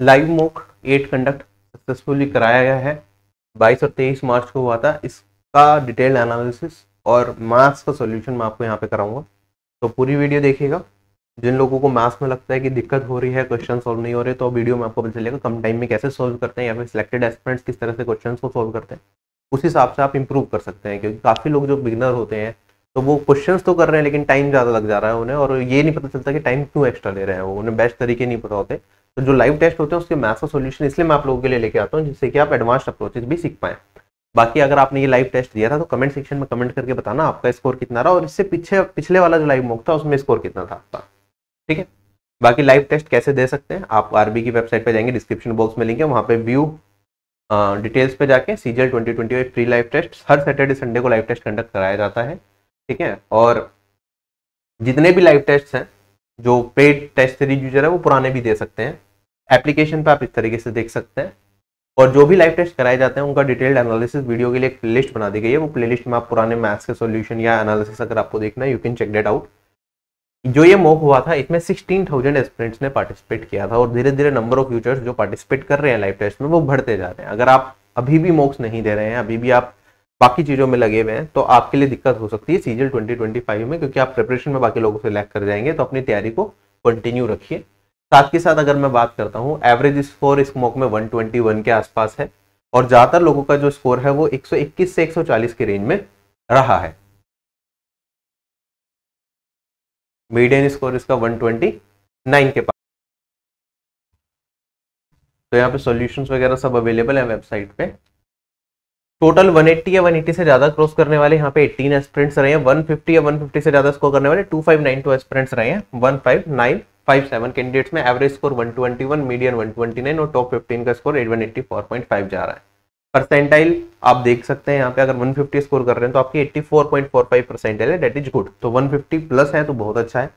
Live mock 8 conduct successfully कराया गया है। 22 और 23 मार्च को हुआ था। इसका डिटेल्ड एनालिसिस और मैथ्स का सॉल्यूशन मैं आपको यहाँ पे कराऊंगा, तो पूरी वीडियो देखिएगा। जिन लोगों को मैथ्स में लगता है कि दिक्कत हो रही है, क्वेश्चन सॉल्व नहीं हो रहे, तो वीडियो में आपको पता चलेगा कम टाइम में कैसे सॉल्व करते हैं या फिर सिलेक्टेड एस्पिरेंट्स किस तरह से क्वेश्चन को सॉल्व करते हैं। उस हिसाब से आप इंप्रूव कर सकते हैं, क्योंकि काफ़ी लोग जो बिगिनर होते हैं तो वो क्वेश्चंस तो कर रहे हैं लेकिन टाइम ज़्यादा लग जा रहा है उन्हें, और ये नहीं पता चलता कि टाइम क्यों एक्स्ट्रा ले रहे हैं, वो उन्हें बेस्ट तरीके नहीं पता होते। तो जो लाइव टेस्ट होते हैं उसके मैथ्स का सॉल्यूशन इसलिए मैं आप लोगों के लिए लेके आता हूँ, जिससे कि आप एडवांस्ड अप्रोचेस भी सीख पाएं। बाकी अगर आपने ये लाइव टेस्ट दिया था तो कमेंट सेक्शन में कमेंट करके बताना आपका स्कोर कितना रहा, और इससे पिछले वाला जो लाइव मॉक था उसमें स्कोर कितना था आपका। ठीक है। बाकी लाइव टेस्ट कैसे दे सकते हैं, आप आरबी की वेबसाइट पे जाएंगे, डिस्क्रिप्शन बॉक्स में लिंक है, वहाँ पे व्यू डिटेल्स पे जाके सीजीएल 2025 फ्री लाइव टेस्ट हर सैटरडे संडे को लाइव टेस्ट कंडक्ट कराया जाता है। ठीक है। और जितने भी लाइव टेस्ट हैं, जो पेड टेस्ट सीरीज यूजर है वो पुराने भी दे सकते हैं। एप्लीकेशन पे आप इस तरीके से देख सकते हैं, और जो भी लाइव टेस्ट कराए जाते हैं उनका डिटेल्ड एनालिसिस वीडियो के लिए एक प्लेलिस्ट बना दी गई है। वो प्लेलिस्ट में आप पुराने मैथ्स के सॉल्यूशन या एनालिसिस अगर आपको देखना है, you can check that out. जो ये मॉक हुआ था इसमें 16,000 एस्पिरेंट्स ने पार्टिसिपेट किया था, और धीरे धीरे नंबर ऑफ यूजर्स जो पार्टिसिपेट कर रहे हैं लाइव टेस्ट में वो बढ़ते जा रहे हैं। अगर आप अभी भी मॉक्स नहीं दे रहे हैं, अभी भी आप बाकी चीज़ों में लगे हुए हैं, तो आपके लिए दिक्कत हो सकती है सीजीएल 2025 में, क्योंकि आप प्रिपरेशन में बाकी लोगों से लैग कर जाएंगे। तो अपनी तैयारी को कंटिन्यू रखिए। साथ के साथ अगर मैं बात करता हूँ, एवरेज स्कोर इस मॉक में 121 के आसपास है, और ज़्यादातर लोगों का जो स्कोर है वो 121 से 140 के रेंज में रहा है। मीडियन स्कोर इसका 129 के पास। तो यहाँ पे सॉल्यूशंस वगैरह सब अवेलेबल है वेबसाइट पे। टोटल 180 या 180 से ज्यादा क्रॉस करने वाले यहाँ पे 18 एस्पिरेंट्स रहे हैं। 150 या 150 से ज्यादा स्कोर करने वाले 2592 एस्पिरेंट्स रहे हैं। 15957 कैंडिडेट्स में एवरेज स्कोर 121, मीडियन 129 और टॉप 15 का स्कोर 184.5 जा रहा है। परसेंटाइल आप देख सकते हैं यहाँ पे, अगर 150 स्कोर कर रहे हैं तो आपकी 84.45 परसेंटाइल है, डेट इज गुड। तो 150 प्लस है तो बहुत अच्छा है।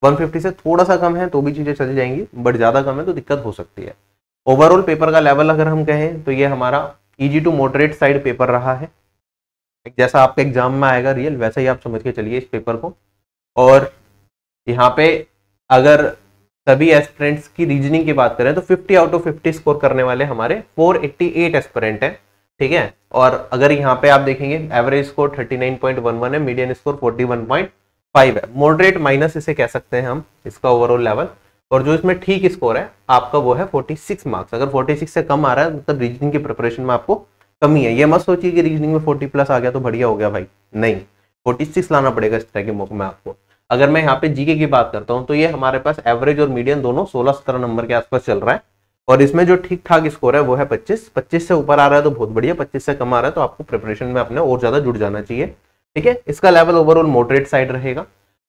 150 से थोड़ा सा कम है तो भी चीजें चल जाएंगी, बट ज्यादा कम है तो दिक्कत हो सकती है। ओवरऑल पेपर का लेवल अगर हम कहें तो ये हमारा easy to moderate side paper रहा है। जैसा आपके एग्जाम में आएगा रियल, वैसा ही आप समझ के चलिए इस पेपर को। और यहाँ पे अगर सभी एस्पिरेंट्स की रीजनिंग की बात करें तो 50 आउट ऑफ 50 स्कोर करने वाले हमारे 488 एस्पिरेंट हैं। ठीक है। और अगर यहाँ पे आप देखेंगे एवरेज स्कोर 39.11 है, मीडियन स्कोर 41.5 है। मॉडरेट माइनस इसे कह सकते हैं हम, इसका ओवरऑल लेवल। और जो इसमें ठीक स्कोर है आपका वो है 46 मार्क्स। अगर 46 से कम आ रहा है मतलब रीजनिंग की प्रिपरेशन में आपको कमी है। ये मत सोचिए कि रीजनिंग में 40 प्लस आ गया तो बढ़िया हो गया भाई, नहीं, 46 लाना पड़ेगा इस तरह के मौके में आपको। अगर मैं यहाँ पे जीके की बात करता हूँ तो ये हमारे पास एवरेज और मीडियन दोनों 16-17 नंबर के आसपास चल रहा है, और इसमें जो ठीक ठाक स्कोर है वो है 25 से ऊपर आ रहा है तो बहुत बढ़िया, 25 से कम आ रहा है तो आपको प्रिपरेशन में अपने और ज्यादा जुड़ जाना चाहिए। ठीक है। इसका लेवल ओवरऑल मॉडरेट साइड रहेगा।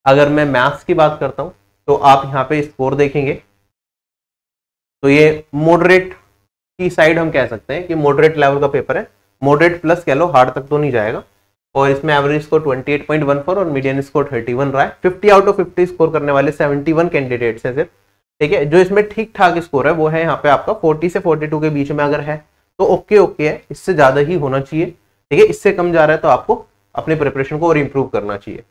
अगर मैं मैथ्स की बात करता हूँ तो आप यहाँ पे स्कोर देखेंगे तो ये मॉडरेट की साइड हम कह सकते हैं कि मॉडरेट लेवल का पेपर है। मॉडरेट प्लस कह लो, हार्ड तक तो नहीं जाएगा। और इसमें एवरेज स्कोर 28.14 और मीडियन स्कोर 31 रहा है। 50 आउट ऑफ 50 स्कोर करने वाले 71 कैंडिडेट्स हैं सिर्फ। ठीक है। जो इसमें ठीक ठाक स्कोर है वो है यहाँ पे आपका 40 से 42 के बीच में अगर है तो ओके है, इससे ज्यादा ही होना चाहिए। ठीक है। इससे कम जा रहा है तो आपको अपने प्रिपरेशन को और इम्प्रूव करना चाहिए।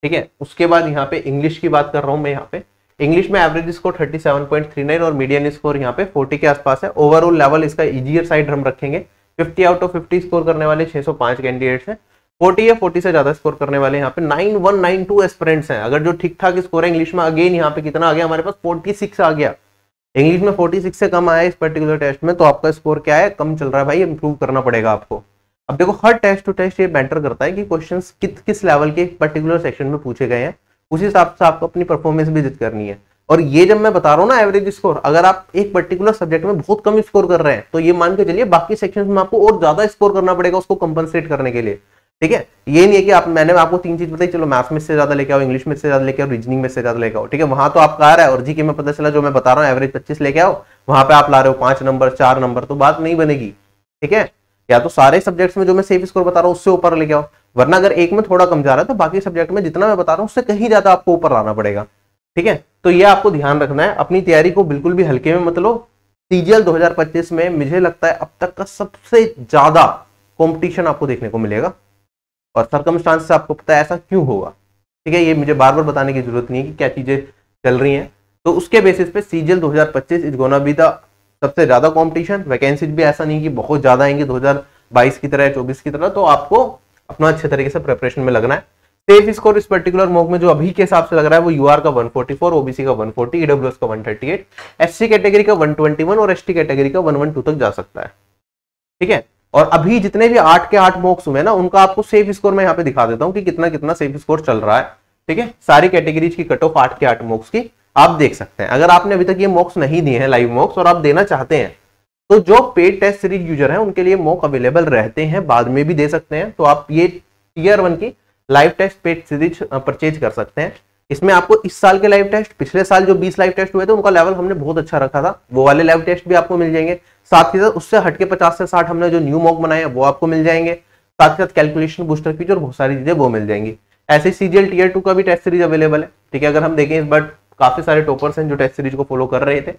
ठीक है। उसके बाद यहाँ पे इंग्लिश की बात कर रहा हूँ मैं। यहाँ पे इंग्लिश में एवरेज स्कोर 37.39 और मीडियन स्कोर यहाँ पे 40 के आसपास है। ओवरऑल लेवल इसका इजियर साइड हम रखेंगे। 50 आउट ऑफ 50 स्कोर करने वाले 605 कैंडिडेट्स हैं। 40 या 40 से ज्यादा स्कोर करने वाले यहाँ पे 9192 एस्पिरेंट्स हैं। अगर जो ठीक ठाक स्कोर है इंग्लिश में, अगेन यहाँ पे कितना आ गया हमारे पास 46 आ गया। इंग्लिश में 46 से कम आया इस पर्टिकुलर टेस्ट में तो आपका स्कोर क्या है, कम चल रहा है भाई, इंप्रूव करना पड़ेगा आपको। अब देखो हर टेस्ट टू टेस्ट ये मैटर करता है कि क्वेश्चंस किस लेवल के पर्टिकुलर सेक्शन में पूछे गए हैं, उस हिसाब से आपको अपनी परफॉर्मेंस भी जित करनी है। और ये जब मैं बता रहा हूँ ना एवरेज स्कोर, अगर आप एक पर्टिकुलर सब्जेक्ट में बहुत कम स्कोर कर रहे हैं तो ये मान के चलिए बाकी सेक्शंस में आपको और ज्यादा स्कोर करना पड़ेगा उसको कंपनसेट करने के लिए। ठीक है। ये नहीं है कि मैंने आपको 3 चीज बताई, चलो मैथ्स में से ज्यादा लेके आओ, इंग्लिश में से ज्यादा लेके आओ, रीजनिंग में से ज्यादा लेके आओ। ठीक है। वहां तो आपका आ रहा है, और जीके में पता चला जो मैं बता रहा हूँ एवरेज 25 लेके आओ, वहां पे आप ला रहे हो 5 नंबर 4 नंबर, तो बात नहीं बनेगी। ठीक है। या तो सारे सब्जेक्ट्स में जो मैं सेफ स्कोर बता रहा हूँ उससे ऊपर लेके आओ, वरना अगर एक में थोड़ा कम जा रहा है तो बाकी सब्जेक्ट में जितना मैं बता रहा हूँ उससे कहीं ज्यादा आपको ऊपर लाना पड़ेगा। ठीक है। तो ये आपको ध्यान रखना है, अपनी तैयारी को बिल्कुल भी हल्के में मत लो। सीजीएल 2025 में मुझे लगता है अब तक का सबसे ज्यादा कंपटीशन आपको देखने को मिलेगा, और सर्कमस्टांस से आपको पता है ऐसा क्यों होगा। ठीक है। ये मुझे बार बार बताने की जरूरत नहीं है कि क्या चीजें चल रही हैं। तो उसके बेसिस पे CGL 2025 is gonna be the सबसे ज्यादा कंपटीशन, वैकेंसीज भी ऐसा नहीं कि बहुत ज्यादा आएंगे 2022 की तरह 24 की तरह, तो आपको अपना अच्छे तरीके से प्रिपरेशन में लगना है। सेफ स्कोर इस पर्टिकुलर मॉक में जो अभी के हिसाब से लग रहा है वो यूआर का 144, ओबीसी का 140, ईडब्ल्यूएस का 138, एससी कैटेगरी का 121 और एसटी कैटेगरी का 112 तक जा सकता है। ठीक है, और अभी जितने भी 8 के 8 मॉक्स हुए ना उनका आपको सेफ स्कोर मैं यहाँ पे दिखा देता हूँ कि कितना कितना सेफ स्कोर चल रहा है। ठीक है, सारी कैटेगरीज की कट ऑफ 8 के 8 मॉक्स की आप देख सकते हैं। अगर आपने अभी तक ये मॉक्स नहीं दिए हैं लाइव मॉक्स और आप देना चाहते हैं तो जो पेड टेस्ट सीरीज यूजर है उनके लिए मॉक अवेलेबल रहते हैं, बाद में भी दे सकते हैं। तो आप ये टीयर 1 की live test paid series purchase कर सकते हैं। इसमें आपको इस साल के लाइव टेस्ट, पिछले साल जो 20 लाइव टेस्ट हुए थे उनका लेवल हमने बहुत अच्छा रखा था, वो वाले लाइव टेस्ट भी आपको मिल जाएंगे। साथ ही साथ उससे हटके 50 से 60 हमने जो न्यू मॉक बनाए वो आपको मिल जाएंगे। साथ ही साथ कैलकुलेशन बूस्टर फीचर और बहुत सारी चीजें वो मिल जाएंगी। ऐसे सीजीएल टीयर 2 का भी टेस्ट सीरीज अवेलेबल है। ठीक है, अगर हम देखें इस बार काफी सारे टॉपर्स हैं जो टेस्ट सीरीज को फॉलो कर रहे थे।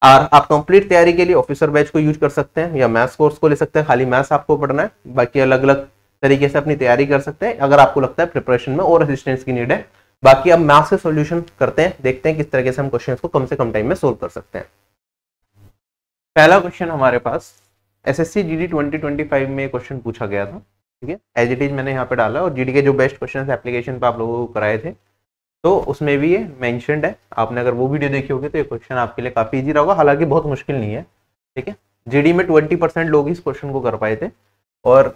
और आप कंप्लीट तैयारी के लिए ऑफिसर बैच को यूज कर सकते हैं या मैथ्स कोर्स को ले सकते हैं, खाली मैथ्स आपको पढ़ना है, बाकी अलग अलग तरीके से अपनी तैयारी कर सकते हैं अगर आपको लगता है प्रिपरेशन में और असिस्टेंस की नीड है। बाकी अब मैथ्स के सॉल्यूशन करते हैं, देखते हैं किस तरीके से हम क्वेश्चंस को कम से कम टाइम में सोल्व कर सकते हैं। पहला क्वेश्चन हमारे पास एसएससी जीडी 2025 में क्वेश्चन पूछा गया था। ठीक है, एज इट इज मैंने यहाँ पे डाला और जीडी के जो बेस्ट क्वेश्चन एप्लीकेशन पे आप लोगों को कराए थे तो उसमें भी ये मेंशन्ड है। आपने अगर वो वीडियो देखी होगी तो ये क्वेश्चन आपके लिए काफी इजी रहा होगा, हालांकि बहुत मुश्किल नहीं है। ठीक है, जीडी में 20% लोग इस क्वेश्चन को कर पाए थे और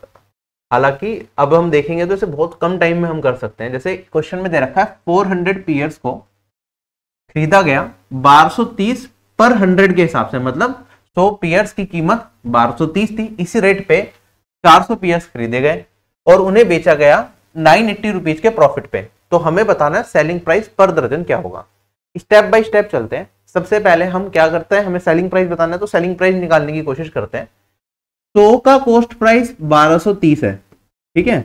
हालांकि अब हम देखेंगे तो इसे बहुत कम टाइम में हम कर सकते हैं। जैसे क्वेश्चन में दे रखा है 400 पीयर्स को खरीदा गया 1230 पर 100 के हिसाब से, मतलब 100 पीयर्स की कीमत 1230 थी। इसी रेट पे 400 पीयर्स खरीदे गए और उन्हें बेचा गया 980 रुपीज के प्रॉफिट पे। तो हमें बताना है सेलिंग प्राइस पर दर्जन क्या होगा। स्टेप बाय स्टेप चलते हैं। सबसे पहले हम क्या करते हैं, हमें सेलिंग प्राइस बताना है तो सेलिंग प्राइस निकालने की कोशिश करते हैं। 100 का कॉस्ट प्राइस 1230 है। ठीक है,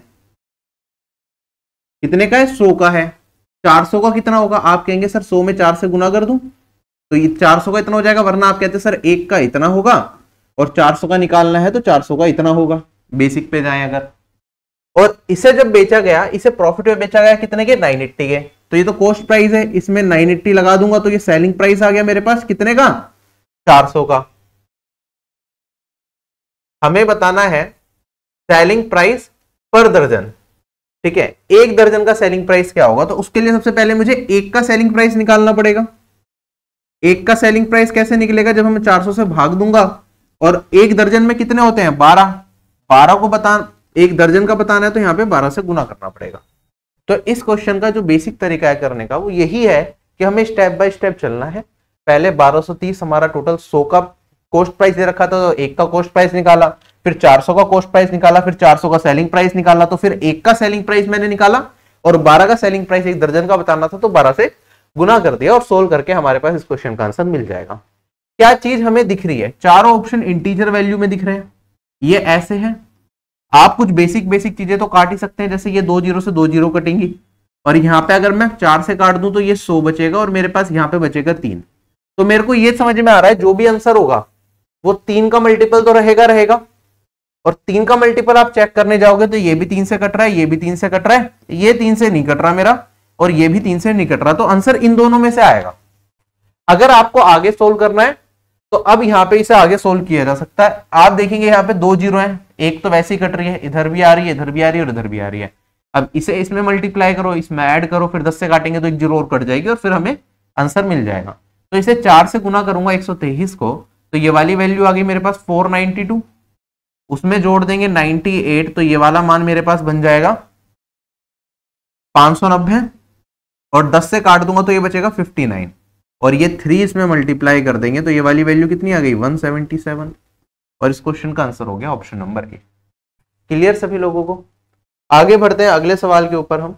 कितने का है, 100 का है। 400 का कितना होगा, आप कहेंगे सर 100 में 4 से गुना कर दूं तो ये 400 का इतना हो जाएगा, वरना आप कहते सर 1 का इतना होगा और 400 का निकालना है तो 400 का इतना होगा। बेसिक पे जाएं अगर, और इसे जब बेचा गया, इसे प्रॉफिट में बेचा गया कितने के, 980 के। तो ये तो कॉस्ट प्राइस है, इसमें 980 लगा दूंगा तो ये सेलिंग प्राइस आ गया मेरे पास कितने का, 400 का। हमें बताना है सेलिंग प्राइस पर दर्जन। ठीक है, एक दर्जन का सेलिंग प्राइस क्या होगा, तो उसके लिए सबसे पहले मुझे एक का सेलिंग प्राइस निकालना पड़ेगा। एक का सेलिंग प्राइस कैसे निकलेगा, जब मैं 400 से भाग दूंगा और एक दर्जन में कितने होते हैं, 12 को बता, एक दर्जन का बताना है तो यहाँ पे 12 से गुना करना पड़ेगा। तो इस क्वेश्चन का जो बेसिक तरीका है करने का वो यही है कि हमें स्टेप बाय स्टेप चलना है। पहले 1230 हमारा टोटल 100 का कॉस्ट प्राइस दे रखा था तो एक का कॉस्ट प्राइस निकाला, फिर 400 का कॉस्ट प्राइस निकाला, फिर 400 का सेलिंग प्राइस निकाला, तो फिर एक का सेलिंग प्राइस मैंने निकाला और 12 का सेलिंग प्राइस एक दर्जन का बताना था तो 12 से गुना कर दिया और सोल्व करके हमारे पास इस क्वेश्चन का आंसर मिल जाएगा। क्या चीज हमें दिख रही है, चारों ऑप्शन इंटीजर वैल्यू में दिख रहे हैं। ये ऐसे हैं, आप कुछ बेसिक चीजें तो काट ही सकते हैं, जैसे ये 2 जीरो से 2 जीरो कटेंगी और यहाँ पे अगर मैं 4 से काट दूं तो ये 100 बचेगा और मेरे पास यहाँ पे बचेगा 3। तो मेरे को ये समझ में आ रहा है जो भी आंसर होगा वो 3 का मल्टीपल तो रहेगा और 3 का मल्टीपल आप चेक करने जाओगे तो ये भी 3 से कट रहा है, ये भी 3 से कट रहा है, ये 3 से नहीं कट रहा मेरा और ये भी 3 से नहीं कट रहा, तो आंसर इन दोनों में से आएगा। अगर आपको आगे सोल्व करना है तो अब यहाँ पे इसे आगे सोल्व किया जा सकता है। आप देखेंगे यहाँ पे 2 जीरो हैं, एक तो वैसे ही कट रही है, इधर भी आ रही है, इधर भी आ रही है और इधर भी आ रही है। अब इसे इसमें मल्टीप्लाई करो, इसमें ऐड करो, फिर 10 से काटेंगे तो 1 जीरो और कट जाएगी और फिर हमें आंसर मिल जाएगा। तो इसे 4 से गुना करूंगा 123 को, तो ये वाली वैल्यू आ गई मेरे पास 492, उसमें जोड़ देंगे 98 तो ये वाला मान मेरे पास बन जाएगा 590 और 10 से काट दूंगा तो ये बचेगा 59 और ये 3 इसमें मल्टीप्लाई कर देंगे तो ये वाली वैल्यू कितनी आ गई, 177 और इस क्वेश्चन का आंसर हो गया ऑप्शन नंबर ए। क्लियर सभी लोगों को। आगे बढ़ते हैं अगले सवाल के ऊपर। हम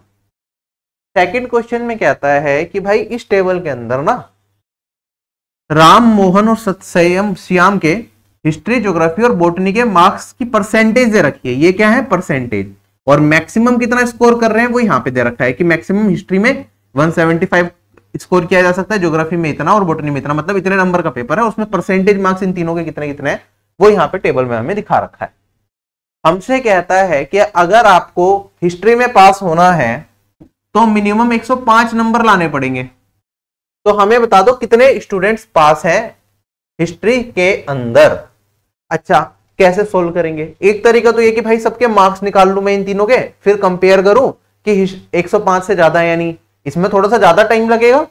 सेकंड क्वेश्चन में कहता है कि भाई इस टेबल के अंदर ना राम, मोहन और सत्यम श्याम के हिस्ट्री, ज्योग्राफी और बॉटनी के मार्क्स की परसेंटेज दे रखी है। ये क्या है, परसेंटेज, और मैक्सिमम कितना स्कोर कर रहे हैं वो यहाँ पे दे रखा है कि मैक्सिमम हिस्ट्री में 175 स्कोर किया जा सकता है, ज्योग्राफी में इतना और बॉटनी में इतना, मतलब इतने नंबर का पेपर है, उसमें परसेंटेज मार्क्स इन तीनों के कितने कितने हैं वो यहाँ पे टेबल में हमें दिखा रखा है। हमसे कहता है कि अगर आपको हिस्ट्री में पास होना है तो मिनिमम 105 नंबर लाने पड़ेंगे। तो हमें बता दो कितने स्टूडेंट्स पास हैं हिस्ट्री के अंदर। अच्छा, कैसे सोल्व करेंगे? एक तरीका तो ये कि भाई सबके मार्क्स निकाल लूं मैं इन तीनों के, फिर कंपेयर करूं कि 105 से ज्यादा है या नहीं। इसमें थोड़ा सा ज्यादा टाइम लगेगा।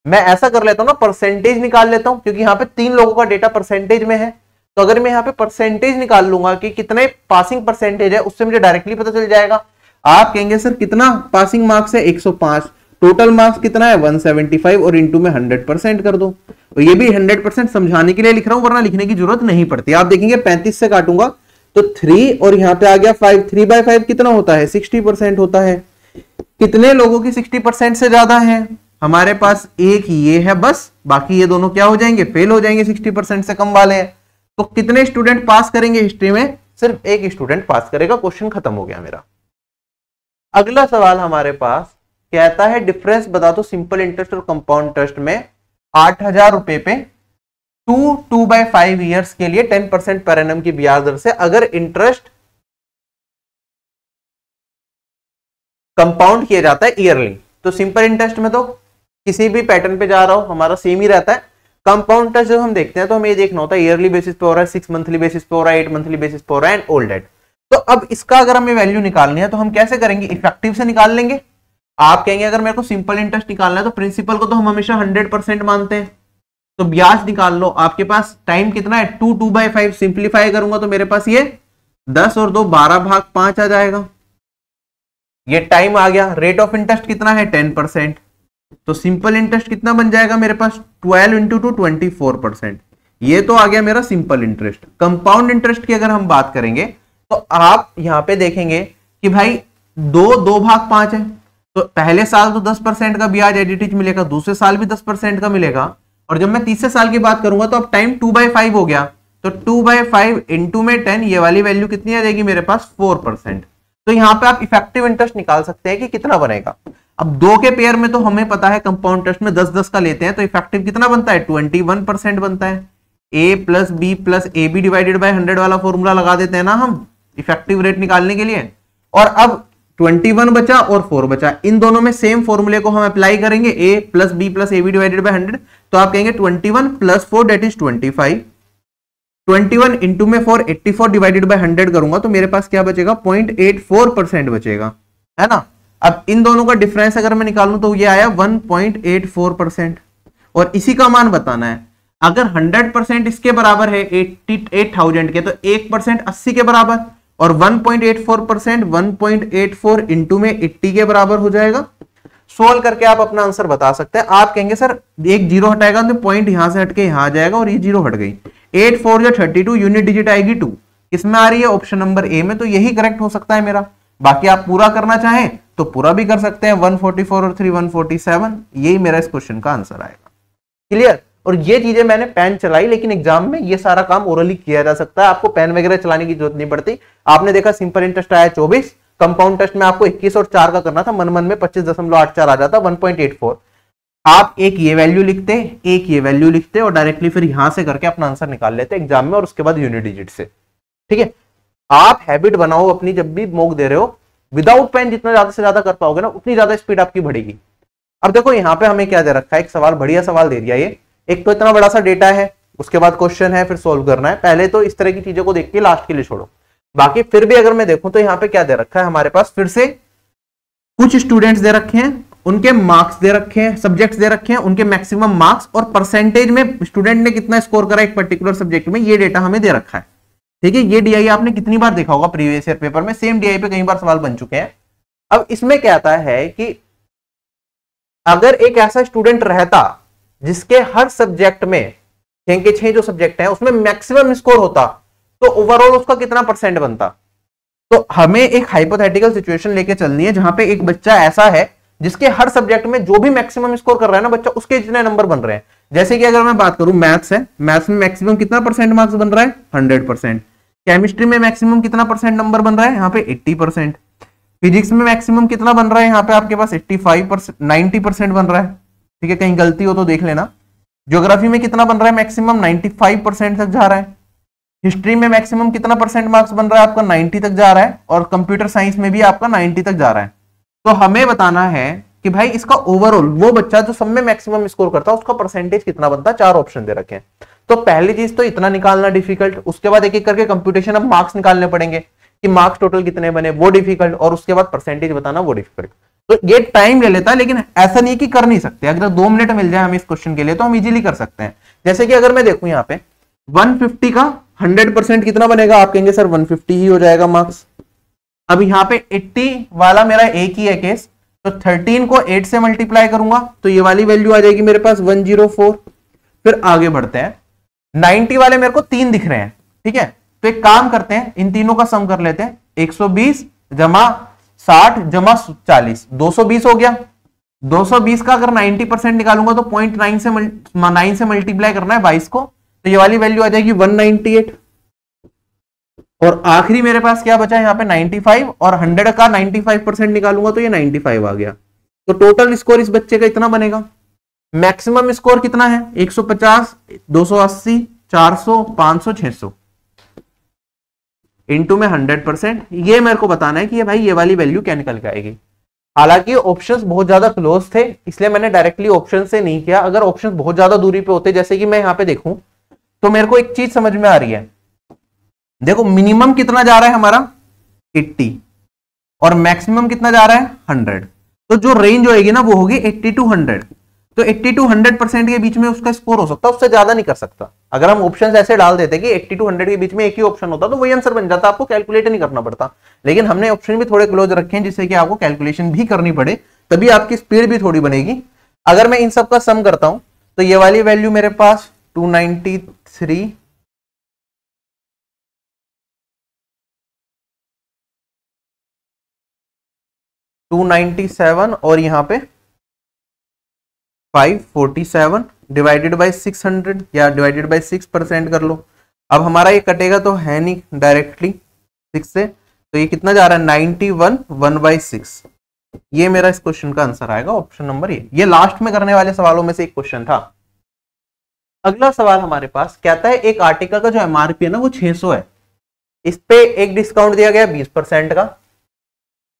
मैं ऐसा कर लेता हूं ना, परसेंटेज निकाल लेता हूं, क्योंकि यहाँ पे 3 लोगों का डेटा परसेंटेज में है। तो अगर मैं यहाँ पे परसेंटेज निकाल लूंगा कि कितने पासिंग परसेंटेज है, उससे मुझे डायरेक्टली पता चल जाएगा। आप कहेंगे सर कितना पासिंग मार्क्स है? 105। टोटल मार्क्स कितना है? 175, और इंटू में 100% कर दो। और ये भी 100% समझाने के लिए लिख रहा हूं, वरना लिखने की जरूरत नहीं पड़ती। आप देखेंगे 35 से काटूंगा तो 3, और यहाँ पे आ गया 5। 3/5 कितना होता है? 60% होता है। कितने लोगों की 60% से ज्यादा है? हमारे पास एक ये है बस, बाकी ये दोनों क्या हो जाएंगे? फेल हो जाएंगे। 60% से कम वाले हैं। तो कितने स्टूडेंट पास करेंगे हिस्ट्री में? सिर्फ एक स्टूडेंट पास करेगा। क्वेश्चन खत्म हो गया मेरा। अगला सवाल हमारे पास कहता है डिफरेंस बता दो सिंपल इंटरेस्ट और कंपाउंड इंटरेस्ट में 8,000 रुपए पे 2/5 ईयर्स के लिए 10% पर एनम की ब्याज दर से अगर इंटरेस्ट कंपाउंड किया जाता है ईयरली। तो सिंपल इंटरेस्ट में तो किसी भी पैटर्न पे जा रहा हो हमारा सेम ही रहता है। कंपाउंड इंटरेस्ट जब हम देखते हैं तो हमें ये देखना होता है ईयरली बेसिस पे हो रहा है, 6 मंथली बेसिस पे हो रहा है, 8 मंथली बेसिस पे हो रहा है, एंड ओल्ड डेट। तो अब इसका अगर हमें वैल्यू निकालनी है तो हम कैसे करेंगे? इफेक्टिव से निकाल लेंगे। आप कहेंगे अगर मेरे को सिंपल इंटरेस्ट निकालना है तो प्रिंसिपल को तो हम हमेशा 100% मानते हैं, तो ब्याज निकाल लो। आपके पास टाइम कितना है? 2/5। सिंप्लीफाई करूंगा तो मेरे पास ये 10 और 2 12/5 आ जाएगा। ये टाइम आ गया। रेट ऑफ इंटरेस्ट कितना है? 10%। तो सिंपल इंटरेस्ट कितना बन जाएगा मेरे पास? 12 × 2 24%। ये तो आ गया मेरा सिंपल इंटरेस्ट। कंपाउंड इंटरेस्ट की अगर हम बात करेंगे तो आप यहां पे देखेंगे कि भाई 2/5 है, तो पहले साल तो 10% का ब्याज एडिटिव मिलेगा, दूसरे साल भी 10% का मिलेगा, और जब मैं तीसरे साल की बात करूंगा तो अब टाइम 2/5 हो गया। तो 2/5 इंटू में 10, ये वाली वैल्यू कितनी आ जाएगी मेरे पास? 4%। तो यहां पे आप इफेक्टिव इंटरेस्ट निकाल सकते हैं कि कितना बनेगा। अब 2 के पेयर में तो हमें पता है कंपाउंड इंटरेस्ट में 10-10 का लेते हैं, तो इफेक्टिव कितना बनता है? 21% बनता है। a + b + ab divided by 100 वाला फॉर्मूला लगा देते हैं ना हम इफेक्टिव रेट निकालने के लिए। और अब 21 बचा और 4 बचा, इन दोनों में सेम फॉर्मूले को हम अप्लाई करेंगे, a + b + ab divided by 100। तो आप कहेंगे 21 + 4 दैट इज 25। 21 इंटू में 4 84 डिवाइडेड बाय 100 करूंगा तो मेरे पास क्या बचेगा? 0.84% बचेगा, है ना। अब इन दोनों का डिफरेंस अगर मैं निकालूं तो ये आया 1.84%, और इसी का मान बताना है। अगर 100% इसके बराबर है 88,000 के, तो 1% 80 के बराबर, और 1.84% 1.84 इंटू में 80 के बराबर हो जाएगा। सोल्व करके आप अपना आंसर बता सकते हैं। आप कहेंगे सर एक जीरो हटाएगा तो पॉइंट यहां से हटके यहां आ जाएगा, और ये जीरो हट गई। 8 4 32, यूनिट डिजिट आएगी 2, किसमें आ रही है? ऑप्शन नंबर ए में। तो यही करेक्ट हो सकता है मेरा। बाकी आप पूरा करना चाहें तो पूरा भी कर सकते हैं। 144 और 3 147, यही मेरा इस क्वेश्चन का आंसर आएगा। क्लियर? और ये चीजें मैंने पेन चलाई, लेकिन एग्जाम में ये सारा काम ओरली किया जा सकता है, आपको पेन वगैरह चलाने की जरूरत नहीं पड़ती। आपने देखा सिंपल इंटरेस्ट आया 24, कंपाउंड इंटरेस्ट में आपको 21 और 4 का करना था, मन मन में 25.84 आ जाता, 1.84। आप एक ये वैल्यू लिखते, एक ये वैल्यू लिखते, और डायरेक्टली फिर यहां से करके अपना आंसर निकाल लेते एग्जाम में, और उसके बाद यूनिट डिजिट से। ठीक है, आप हैबिट बनाओ अपनी, जब भी मॉक दे रहे हो विदाउट पेन जितना ज्यादा से ज्यादा कर पाओगे ना, उतनी ज्यादा स्पीड आपकी बढ़ेगी। अब देखो यहाँ पे हमें क्या दे रखा है, एक सवाल, बढ़िया सवाल दे दिया ये। एक तो इतना बड़ा सा डेटा है, उसके बाद क्वेश्चन है, फिर सोल्व करना है। पहले तो इस तरह की चीजों को देख के लास्ट के लिए छोड़ो। बाकी फिर भी अगर मैं देखूं तो यहाँ पे क्या दे रखा है हमारे पास, फिर से कुछ स्टूडेंट्स दे रखे हैं, उनके मार्क्स दे रखे हैं, सब्जेक्ट्स दे रखे हैं, उनके मैक्सिमम मार्क्स और परसेंटेज में स्टूडेंट ने कितना स्कोर करा एक पर्टिकुलर सब्जेक्ट में, ये डेटा हमें दे रखा है। ठीक है, ये डीआई आपने कितनी बार देखा होगा प्रीवियस ईयर पेपर में, सेम डीआई पे कई बार सवाल बन चुके हैं। अब इसमें क्या आता है कि अगर एक ऐसा स्टूडेंट रहता जिसके हर सब्जेक्ट में 6 के 6 जो सब्जेक्ट हैं उसमें मैक्सिमम स्कोर होता, तो ओवरऑल उसका कितना परसेंट बनता। तो हमें एक हाइपोथेटिकल सिचुएशन लेके चलनी है जहां पे एक बच्चा ऐसा है जिसके हर सब्जेक्ट में जो भी मैक्सिमम स्कोर कर रहा है ना बच्चा, उसके जितने नंबर बन रहे हैं। जैसे कि अगर मैं बात करूं मैथ्स है, मैथ्स में मैक्सिमम कितना परसेंट मार्क्स बन रहा है? 100%। केमिस्ट्री में मैक्सिमम कितना परसेंट नंबर बन रहा है? यहाँ पे 80%। फिजिक्स में मैक्सिमम कितना बन रहा है? यहाँ पे आपके पास 85%, 90% बन रहा है। ठीक है, कहीं गलती हो तो देख लेना। ज्योग्राफी में कितना बन रहा है? मैक्सिमम 95% तक जा रहा है। हिस्ट्री में मैक्सिमम कितना परसेंट मार्क्स बन रहा है? आपका 90 तक जा रहा है। और कंप्यूटर साइंस में भी आपका 90 तक जा रहा है। तो हमें बताना है कि भाई इसका ओवरऑल वो बच्चा जो सब में मैक्सिमम स्कोर करता है उसका परसेंटेज कितना बनता है। 4 ऑप्शन दे रखे हैं। तो पहली चीज तो इतना निकालना डिफिकल्ट, उसके बाद एक एक करके कंप्यूटेशन अब मार्क्स निकालने पड़ेंगे कि मार्क्स टोटल कितने बने, वो डिफिकल्ट, और उसके बाद परसेंटेज बताना वो डिफिकल्ट। तो ये टाइम ले लेता है, लेकिन ऐसा नहीं कि कर नहीं सकते। अगर 2 मिनट मिल जाए हमें इस क्वेश्चन के लिए तो हम इजीली कर सकते हैं। जैसे कि अगर मैं देखूं यहाँ पे 150 का 100% कितना बनेगा, आप कहेंगे सर 150 ही हो जाएगा मार्क्स। अब यहाँ पे 80 वाला मेरा एक ही है केस, तो 13 को 8 से मल्टीप्लाई करूंगा तो ये वाली वैल्यू आ जाएगी मेरे पास 104। फिर आगे बढ़ते हैं, 90 वाले मेरे को 3 दिख रहे हैं, ठीक है, तो एक काम करते हैं, इन तीनों का सम कर लेते हैं। 120 जमा 60 जमा 40, 220 हो गया। 220 का अगर 90% निकालूंगा तो 0.9 से मल्टीप्लाई करना है 22 को, तो ये वाली वैल्यू आ जाएगी 198। और आखिरी मेरे पास क्या बचा है यहाँ पे 95, और 100 का 95% निकालूंगा तो ये 95 आ गया। तो टोटल स्कोर इस बच्चे का इतना बनेगा। मैक्सिमम स्कोर कितना है, 150, 280, 400, 500, 600 इंटू में 100%। ये मेरे को बताना है कि ये भाई ये वाली वैल्यू क्या निकल के आएगी। हालांकि ऑप्शंस बहुत ज्यादा क्लोज थे, इसलिए मैंने डायरेक्टली ऑप्शन से नहीं किया। अगर ऑप्शंस बहुत ज्यादा दूरी पे होते, जैसे कि मैं यहाँ पे देखूं, तो मेरे को एक चीज समझ में आ रही है। देखो मिनिमम कितना जा रहा है हमारा 80 और मैक्सिमम कितना जा रहा है 100, तो जो रेंज होगी ना वो होगी 80 to 100। तो 80 to 100% के बीच में उसका स्कोर हो सकता है, उससे ज्यादा नहीं कर सकता। अगर हम ऑप्शन ऐसे डाल देते कि 80 to 100 के बीच में एक ही ऑप्शन होता तो वही आंसर बन जाता, आपको कैलकुलेट नहीं करना पड़ता। लेकिन हमने ऑप्शन भी थोड़े क्लोज रखे हैं जिससे कि आपको कैलकुलेशन भी करनी पड़े, तभी आपकी स्पीड भी थोड़ी बनेगी। अगर मैं इन सब का सम करता हूं तो ये वाली वैल्यू मेरे पास 293, 297 और यहाँ पे 547 डिवाइडेड बाई 600 या डिवाइडेड बाई 6% कर लो। अब हमारा ये कटेगा तो है नहीं डायरेक्टली 6 से, तो ये कितना जा रहा है 91 1/6। ये मेरा इस क्वेश्चन का आंसर आएगा, ऑप्शन नंबर ये लास्ट में करने वाले सवालों में से एक क्वेश्चन था। अगला सवाल हमारे पास कहता है एक आर्टिकल का जो एमआरपी है ना वो 600 है, इस पे एक डिस्काउंट दिया गया 20% का,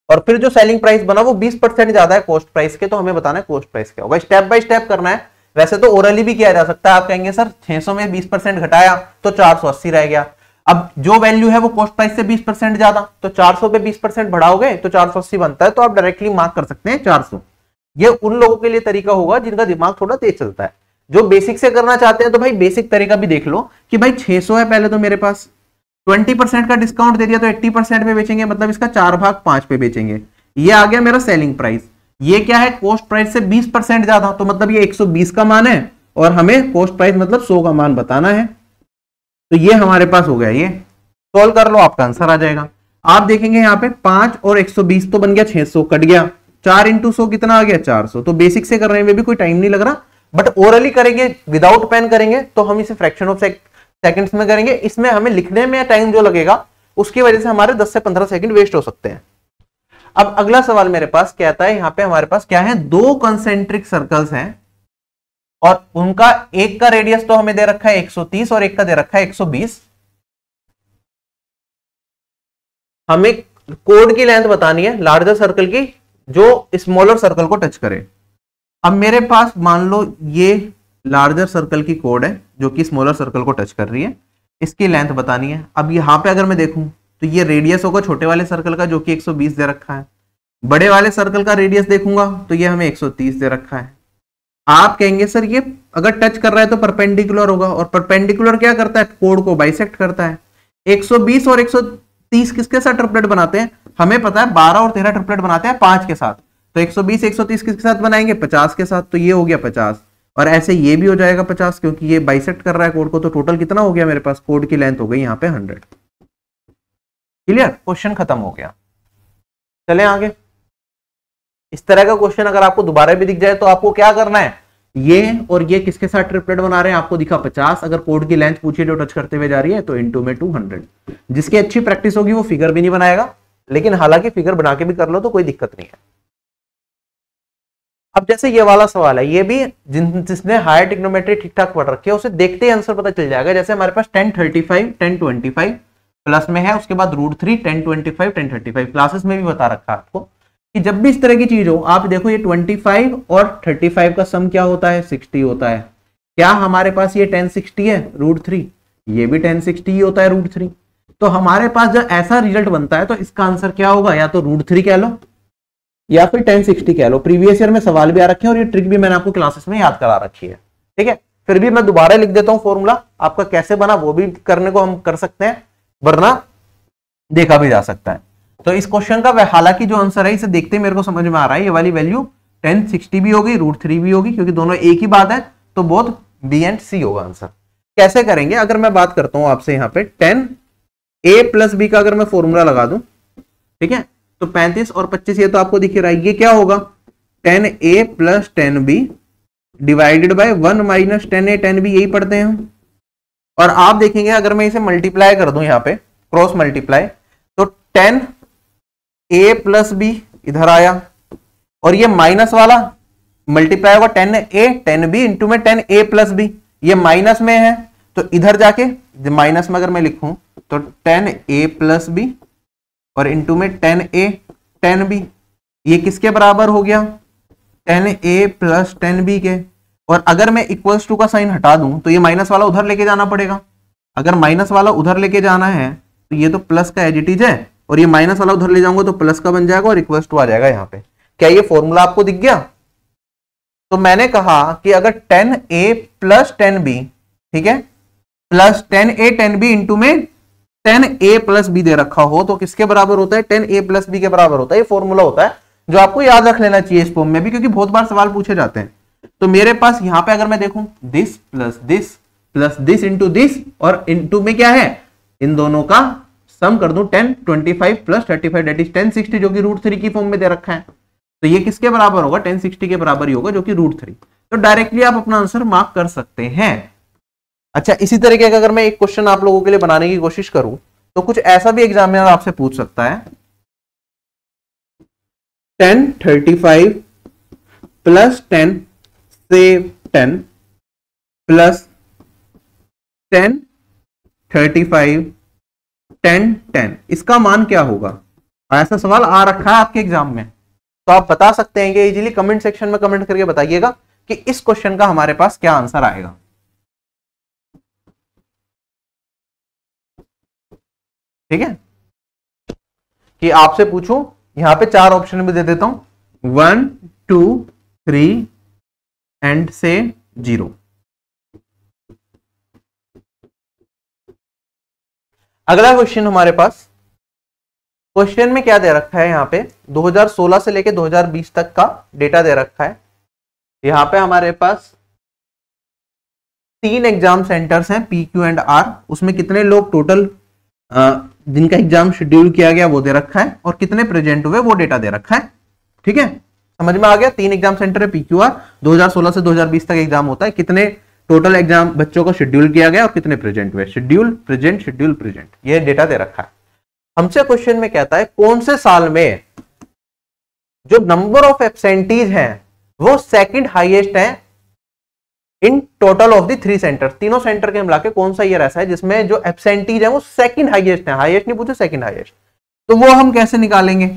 और फिर जो सेलिंग प्राइस बना वो 20% ज्यादा है कॉस्ट प्राइस के, तो हमें बताना है कॉस्ट प्राइस क्या होगा। स्टेप बाय स्टेप करना है, वैसे तो ओरली भी किया जा सकता है। आप कहेंगे सर 600 में 20% घटाया तो 480 रह गया। अब जो वैल्यू है वो कॉस्ट प्राइस से 20% ज्यादा, तो 400 पे 20% बढ़ाओगे तो 480 बनता है, तो आप डायरेक्टली मार्क कर सकते हैं 400। ये उन लोगों के लिए तरीका होगा जिनका दिमाग थोड़ा तेज चलता है। जो बेसिक से करना चाहते हैं तो भाई बेसिक तरीका भी देख लो कि भाई 600 है पहले तो मेरे पास, 20% का डिस्काउंट दे दिया तो 80% पे बेचेंगे, मतलब इसका 4/5 पे बेचेंगे। ये आ गया मेरा सेलिंग प्राइस। ये क्या है, कॉस्ट प्राइस से 20% ज्यादा, तो मतलब ये 120 का मान है और हमें कॉस्ट प्राइस मतलब 100 का मान बताना है। तो ये हमारे पास हो गया, ये सॉल्व कर लो आपका आंसर आ जाएगा। आप देखेंगे यहाँ पे 5 और 120 तो बन गया 600, कट गया 4 × 100 कितना आ गया 400। तो बेसिक से करने में भी कोई टाइम नहीं लग रहा, बट ओरली करेंगे विदाउट पेन करेंगे तो हम इसे फ्रैक्शन ऑफ सेकंड्स में करेंगे। इसमें हमें लिखने में टाइम जो लगेगा उसकी वजह से हमारे 10 से 15 सेकंड वेस्ट हो सकते हैं। अब अगला सवाल मेरे पास कहता है, यहां पे हमारे पास क्या है, 2 कंसेंट्रिक सर्कल्स हैं और उनका एक का रेडियस तो हमें दे रखा है 130 और एक का दे रखा है 120। हमें कोड की लेंथ बतानी है लार्जर सर्कल की जो स्मॉलर सर्कल को टच करे। अब मेरे पास मान लो ये लार्जर सर्कल की कोड है जो कि स्मॉलर सर्कल को टच कर रही है, इसकी लेंथ बतानी है। अब यहां पे अगर मैं देखूं तो ये रेडियस होगा छोटे वाले सर्कल का जो कि 120 दे रखा है, बड़े वाले सर्कल का रेडियस देखूंगा तो ये हमें 130 दे रखा है। आप कहेंगे सर ये अगर टच कर रहा है तो परपेंडिकुलर होगा, और परपेंडिकुलर क्या करता है, कोड को बाइसेक्ट करता है। 120 और 130 किसके साथ ट्रिपलेट बनाते हैं, हमें पता है 12 और 13 ट्रिपलेट बनाते हैं 5 के साथ, तो 120 130 किसके साथ बनाएंगे 50 के साथ, तो ये हो गया 50, और ऐसे ये भी हो जाएगा 50 क्योंकि ये बाइसेक्ट कर रहा है कोड को। तो टोटल कितना हो गया मेरे पास, कोड की लेंथ हो गई यहाँ पे 100। क्लियर, क्वेश्चन खत्म हो गया। चलें आगे। इस तरह का क्वेश्चन अगर आपको दोबारा भी दिख जाए तो आपको क्या करना है, ये और ये किसके साथ ट्रिपलेट बना रहे हैं, आपको दिखा 50, अगर कोड की लेंथ पूछिए जो टच करते हुए जा रही है तो इनटू में 200। जिसकी अच्छी प्रैक्टिस होगी वो फिगर भी नहीं बनाएगा, लेकिन हालांकि फिगर बना के भी कर लो तो कोई दिक्कत नहीं है। अब जैसे ये वाला सवाल है, ये भी जिसने हायर ट्रिग्नोमेट्री ठीक ठाक पढ़ रखी है उसे देखते ही आंसर पता चल जाएगा। जैसे हमारे पास 1035 1025 प्लस में है, उसके बाद √3 1025 1035 क्लासेस में भी बता रखा है आपको कि जब भी इस तरह की चीज हो, आप देखो ये 25 और 35 का सम क्या होता है 60 होता है, क्या हमारे पास ये 1060 है √3, ये भी 1060 ही होता है √3। तो हमारे पास जब ऐसा रिजल्ट बनता है तो इसका आंसर क्या होगा, या तो √3 कह लो या फिर 1060 कह लो। प्रीवियस ईयर में सवाल भी आ रखे हैं और ये ट्रिक भी मैंने आपको क्लासेस में याद करा रखी है, ठीक है। फिर भी मैं दोबारा लिख देता हूं फॉर्मूला, आपका कैसे बना वो भी करने को हम कर सकते हैं, वरना देखा भी जा सकता है। तो इस क्वेश्चन का हालांकि जो आंसर है इसे देखते मेरे को समझ में आ रहा है, ये वाली वैल्यू 1060 भी होगी, √3 भी होगी, क्योंकि दोनों एक ही बात है, तो बोथ बी एंड सी होगा आंसर। कैसे करेंगे, अगर मैं बात करता हूं आपसे यहाँ पे 10a + b का अगर मैं फॉर्मूला लगा दूं, ठीक है, तो 35 और 25 ये तो आपको दिख रहा है, ये क्या होगा 10a + 10b divided by 1 - 10a 10b, यही पढ़ते हैं हम। और आप देखेंगे अगर मैं इसे मल्टीप्लाई कर दूं यहाँ पे क्रॉस मल्टीप्लाई, तो 10a + b इधर आया और ये माइनस वाला मल्टीप्लाई होगा 10a 10b इंटू में 10a + b, ये माइनस में है तो इधर जाके माइनस में अगर मैं लिखूं तो 10a + b और इंटू में 10a 10b, ये किसके बराबर हो गया 10a + 10b के। और अगर मैं इक्वल्स टू का साइन हटा दूं तो ये माइनस वाला उधर लेके जाना पड़ेगा, अगर माइनस वाला उधर लेके जाना है तो ये तो प्लस का एज इट इज है, और ये माइनस वाला उधर ले जाऊंगा तो प्लस का बन जाएगा और इक्वल्स टू आ जाएगा यहाँ पे। क्या ये फॉर्मूला आपको दिख गया? तो मैंने कहा कि अगर 10a + 10b, ठीक है, प्लस 10a 10b इंटू में 10a + b दे रखा हो तो किसके बराबर होता है 10a + b के बराबर होता है। ये फॉर्मूला होता है जो आपको याद रख लेना चाहिए इस फॉर्म में भी, क्योंकि बहुत बार सवाल पूछे जाते हैं। तो मेरे पास यहां पे अगर मैं देखूं this plus this into this, और इंटू में क्या है इन दोनों का सम कर दूं 10 25 + 35 दैट इज 1060, जो कि √3 की फॉर्म में दे रखा है। तो ये किसके बराबर होगा 1060 के बराबर ही होगा, जो कि √3। तो डायरेक्टली आप अपना आंसर मार्क कर सकते हैं। अच्छा, इसी तरीके का अगर मैं एक क्वेश्चन आप लोगों के लिए बनाने की कोशिश करूं तो कुछ ऐसा भी एग्जामिनर आपसे पूछ सकता है 1035 + 10 से 10 प्लस 10 35 10 10, इसका मान क्या होगा? ऐसा सवाल आ रखा है आपके एग्जाम में, तो आप बता सकते हैं कि इजीली कमेंट सेक्शन में कमेंट करके बताइएगा कि इस क्वेश्चन का हमारे पास क्या आंसर आएगा। ठीक है, कि आपसे पूछूं, यहां पे 4 ऑप्शन भी दे देता हूं 1 2 3 एंड से 0। अगला क्वेश्चन हमारे पास, क्वेश्चन में क्या दे रखा है, यहाँ पे 2016 से लेके 2020 तक का डेटा दे रखा है। यहाँ पे हमारे पास 3 एग्जाम सेंटर्स हैं P, Q एंड R, उसमें कितने लोग टोटल जिनका एग्जाम शेड्यूल किया गया वो दे रखा है, और कितने प्रेजेंट हुए वो डेटा दे रखा है। ठीक है, समझ में आ गया। 3 एग्जाम सेंटर है P, Q, R, 2016 से 2020 तक एग्जाम होता है, कितने टोटल एग्जाम बच्चों को शेड्यूल किया गया और कितने प्रेजेंट हुए, शेड्यूल प्रेजेंट, ये डेटा दे रखा है। हमसे क्वेश्चन में कहता है कौन से साल में जो नंबर ऑफ एब्सेंटीज हैं वो सेकंड हाईएस्ट है in total of the 3 centre, तीनों सेंटर के मिला के कौन सा ईयर ऐसा है जिसमें जो एब्सेंटीज है वो सेकंड हाईएस्ट है, हाईएस्ट नहीं पूछे सेकंड हाईएस्ट। तो वो हम कैसे निकालेंगे?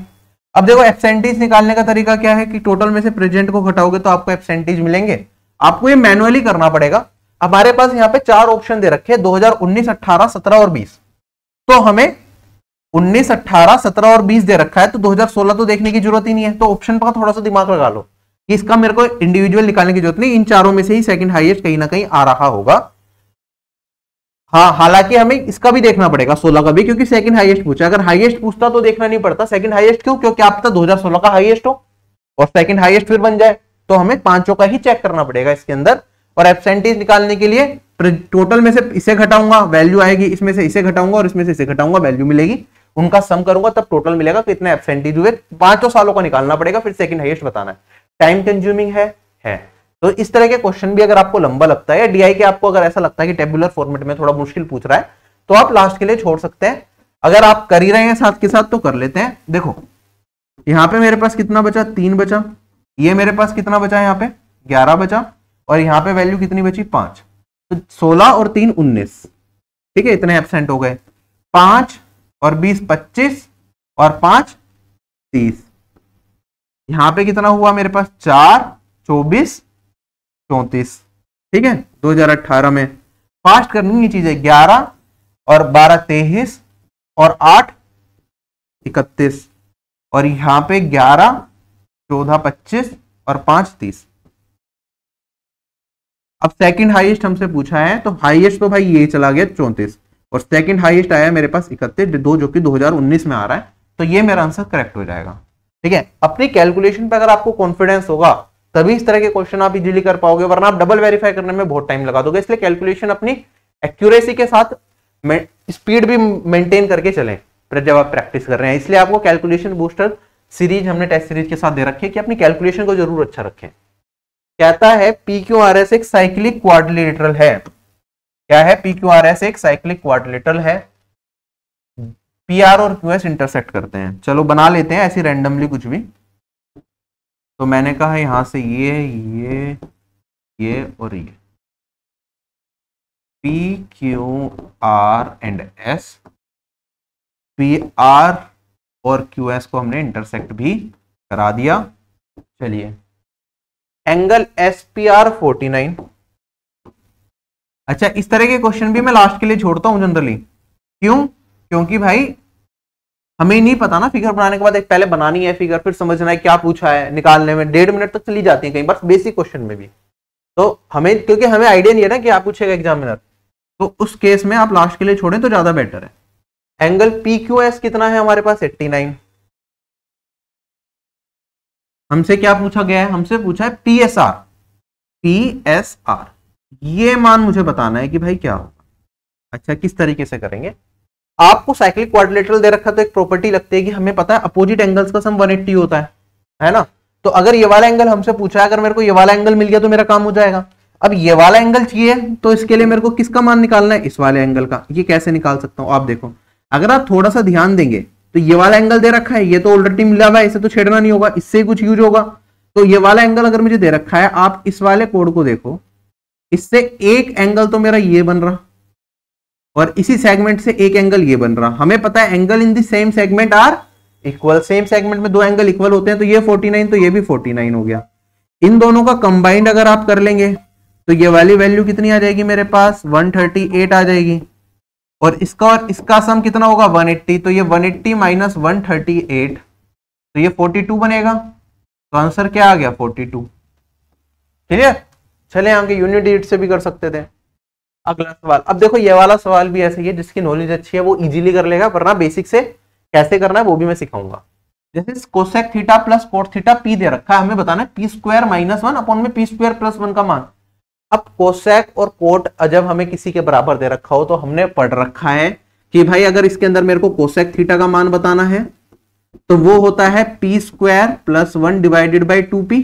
अब देखो एब्सेंटीज निकालने का तरीका क्या है कि टोटल में से प्रेजेंट को घटाओगे तो आपको एब्सेंटीज मिलेंगे, आपको ये मैनुअली करना पड़ेगा। हमारे पास यहाँ पे 4 ऑप्शन दे रखे हैं 2019, 18, 17 और 20, तो हमें 19, 18, 17 और 20 दे रखा है, तो 2016 तो देखने की जरूरत ही नहीं है, तो ऑप्शन पर थोड़ा सा दिमाग लगा लो कि इसका मेरे को इंडिविजुअल निकालने की जरूरत नहीं, इन चारों में से ही सेकंड हाईएस्ट कहीं ना कहीं आ रहा होगा। हाँ, हालांकि हमें इसका भी देखना पड़ेगा 16 का भी, क्योंकि सेकंड हाईएस्ट पूछा, अगर हाईएस्ट पूछता तो देखना नहीं पड़ता सेकंड हाईएस्ट, क्यों? क्योंकि आप पता 2016 का हाईएस्ट हो और सेकंड हाईएस्ट फिर बन जाए, तो हमें पांचों का ही चेक करना पड़ेगा इसके अंदर। और एब्सेंटीज निकालने के लिए टोटल में से इसे घटाऊंगा वैल्यू आएगी, इसमें से इसे घटाऊंगा और इसमें से इसे घटाऊंगा वैल्यू मिलेगी, उनका सम करूंगा तब टोटल मिलेगा कितने एब्सेंटीज हुए। 5 सालों का निकालना पड़ेगा, फिर सेकंड हाईएस्ट बताना है, टाइम कंज्यूमिंग है। तो इस तरह के क्वेश्चन भी अगर आपको लंबा लगता है या डीआई के आपको अगर ऐसा लगता है कि टेबुलर फॉर्मेट में थोड़ा मुश्किल पूछ रहा है, तो आप लास्ट के लिए छोड़ सकते हैं। अगर आप कर ही रहे हैं साथ के साथ तो कर लेते हैं। देखो यहां पे मेरे पास कितना बचा, 3 बचा, ये मेरे पास कितना बचा, यहाँ पे 11 बचा, और यहाँ पे वैल्यू कितनी बची 5, तो 16 और 3 19, ठीक है, इतने एब्सेंट हो गए। 5 और 20 25 और 5 30, यहां पे कितना हुआ मेरे पास 4 24 34, ठीक है, 2018 में। फास्ट करनी ये चीजें, 11 और 12 23 और 8 31 और यहां पे 11 14 25 और 5 30। अब सेकंड हाईएस्ट हमसे पूछा है, तो हाईएस्ट तो भाई ये चला गया 34 और सेकंड हाईएस्ट आया मेरे पास 31 2 जो कि 2019 में आ रहा है, तो ये मेरा आंसर करेक्ट हो जाएगा। ठीक है, अपनी कैलकुलेशन पे अगर आपको कॉन्फिडेंस होगा तभी इस तरह के क्वेश्चन आप इजीली कर पाओगे, वरना आप डबल वेरीफाई करने में बहुत टाइम लगा दोगे। इसलिए कैलकुलेशन अपनी एक्यूरेसी के साथ स्पीड भी मेंटेन करके चलें जब आप प्रैक्टिस कर रहे हैं। इसलिए आपको कैलकुलेशन बूस्टर सीरीज हमने टेस्ट सीरीज के साथ दे रखी है कि अपनी कैलकुलेशन को जरूर अच्छा रखें। कहता है PQRS एक साइक्लिक क्वाड्रिलेटरल है। क्या है? PQRS एक साइक्लिक क्वाड्रिलेटरल है। PR और QS इंटरसेक्ट करते हैं। चलो बना लेते हैं ऐसी रैंडमली कुछ भी। तो मैंने कहा यहां से ये और ये PQR एंड S, PR और QS को हमने इंटरसेक्ट भी करा दिया। चलिए, एंगल SPR 49। अच्छा, इस तरह के क्वेश्चन भी मैं लास्ट के लिए छोड़ता हूं जनरली। क्यों? क्योंकि भाई हमें नहीं पता ना, फिगर बनाने के बाद एक पहले बनानी है फिगर, फिर समझना है क्या पूछा है, निकालने में 1.5 मिनट तक चली जाती है कई बार बेसिक क्वेश्चन में भी। तो हमें, क्योंकि हमें आइडिया नहीं है ना क्या पूछेगा एग्जामिनर, तो उस केस में आप लास्ट के लिए छोड़ें तो ज्यादा बेटर है। एंगल PQS कितना है हमारे पास? 89। हमसे क्या पूछा गया है? हमसे पूछा है PSR। ये मान मुझे बताना है कि भाई क्या होगा। अच्छा, किस तरीके से करेंगे? आपको साइक्लिक क्वाड्रिलेटरल दे रखा तो एक प्रॉपर्टी लगती है कि हमें पता है अपोजिट एंगल्स का सम 180 होता है ना। तो अगर ये वाला एंगल हमसे पूछा है, अगर मेरे को ये वाला एंगल मिल गया तो मेरा काम हो जाएगा। अब ये वाला एंगल चाहिए तो इसके लिए मेरे को किसका मान निकालना है? इस वाले एंगल का। ये कैसे निकाल सकता हूं? आप देखो, अगर आप थोड़ा सा ध्यान देंगे तो ये वाला एंगल दे रखा है, ये तो ऑलरेडी मिला हुआ है, इसे तो छेड़ना नहीं होगा, इससे कुछ यूज होगा। तो ये वाला एंगल अगर मुझे दे रखा है, आप इस वाले कोड को देखो, इससे एक एंगल तो मेरा ये बन रहा और इसी सेगमेंट से एक एंगल ये बन रहा। हमें पता है angle in the same segment are equal. Same segment में दो एंगल इक्वल होते हैं, तो ये 49 तो ये भी 49 हो गया। इन दोनों का कंबाइंड अगर आप कर लेंगे तो ये वाली वैल्यू कितनी आ जाएगी मेरे पास? 138 आ जाएगी। और इसका सम कितना होगा? 180। तो ये 180 माइनस 138 तो ये 42 बनेगा। तो आंसर क्या आ गया? 42। क्लियर? चले आगे यूनिट डिजिट से भी कर सकते थे। अगला सवाल, अब देखो ये वाला सवाल भी ऐसे ही है, जिसकी नॉलेज अच्छी है वो इजीली कर लेगा, वरना बेसिक से कैसे करना है वो भी मैं सिखाऊंगा। जैसे cosec theta plus cot theta P दे रखा है, हमें बताना है पी स्क्वायर माइनस 1 अपॉन में पी स्क्वायर प्लस 1 का मान। अब कोसेक और कोट जब हमें किसी के बराबर दे रखा हो तो हमने पढ़ रखा है कि भाई अगर इसके अंदर मेरे को कोसेक थीटा का मान बताना है तो वो होता है P square plus 1 divided by 2p,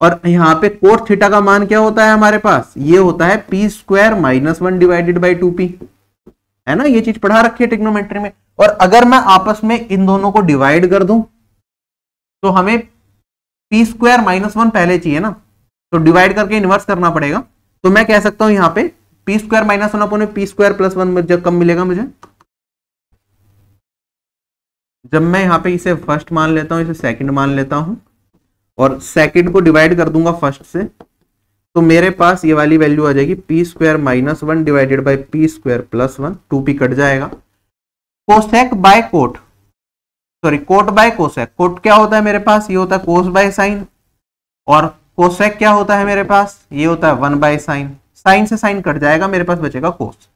और यहां पे कोट थीटा का मान क्या होता है हमारे पास? ये होता है P square minus 1 divided by 2p, है ना। ये चीज पढ़ा रखी है ट्रिग्नोमेट्री में। और अगर मैं आपस में इन दोनों को डिवाइड कर दूं तो हमें पी स्क्वायर माइनस 1 पहले चाहिए ना, तो डिवाइड करके इनवर्स करना पड़ेगा। तो मैं कह सकता हूं यहां पे P square minus 1 upon P square plus 1 जब कब मिलेगा मुझे? जब मैं यहां पे इसे फर्स्ट मान लेता हूं, इसे सेकंड मान लेता हूं और सेकंड को डिवाइड कर दूंगा फर्स्ट से, तो मेरे पास ये वाली वैल्यू आ जाएगी P square minus 1 divided by P square plus 1, 2p cut जाएगा। Cosec by cot, sorry cot by cosec. Cot क्या होता है मेरे पास? ये होता है कोस बाय साइन, और कोसेक क्या होता है मेरे पास? ये होता है 1 बाय साइन। साइन से साइन कट जाएगा, मेरे पास बचेगा कोस।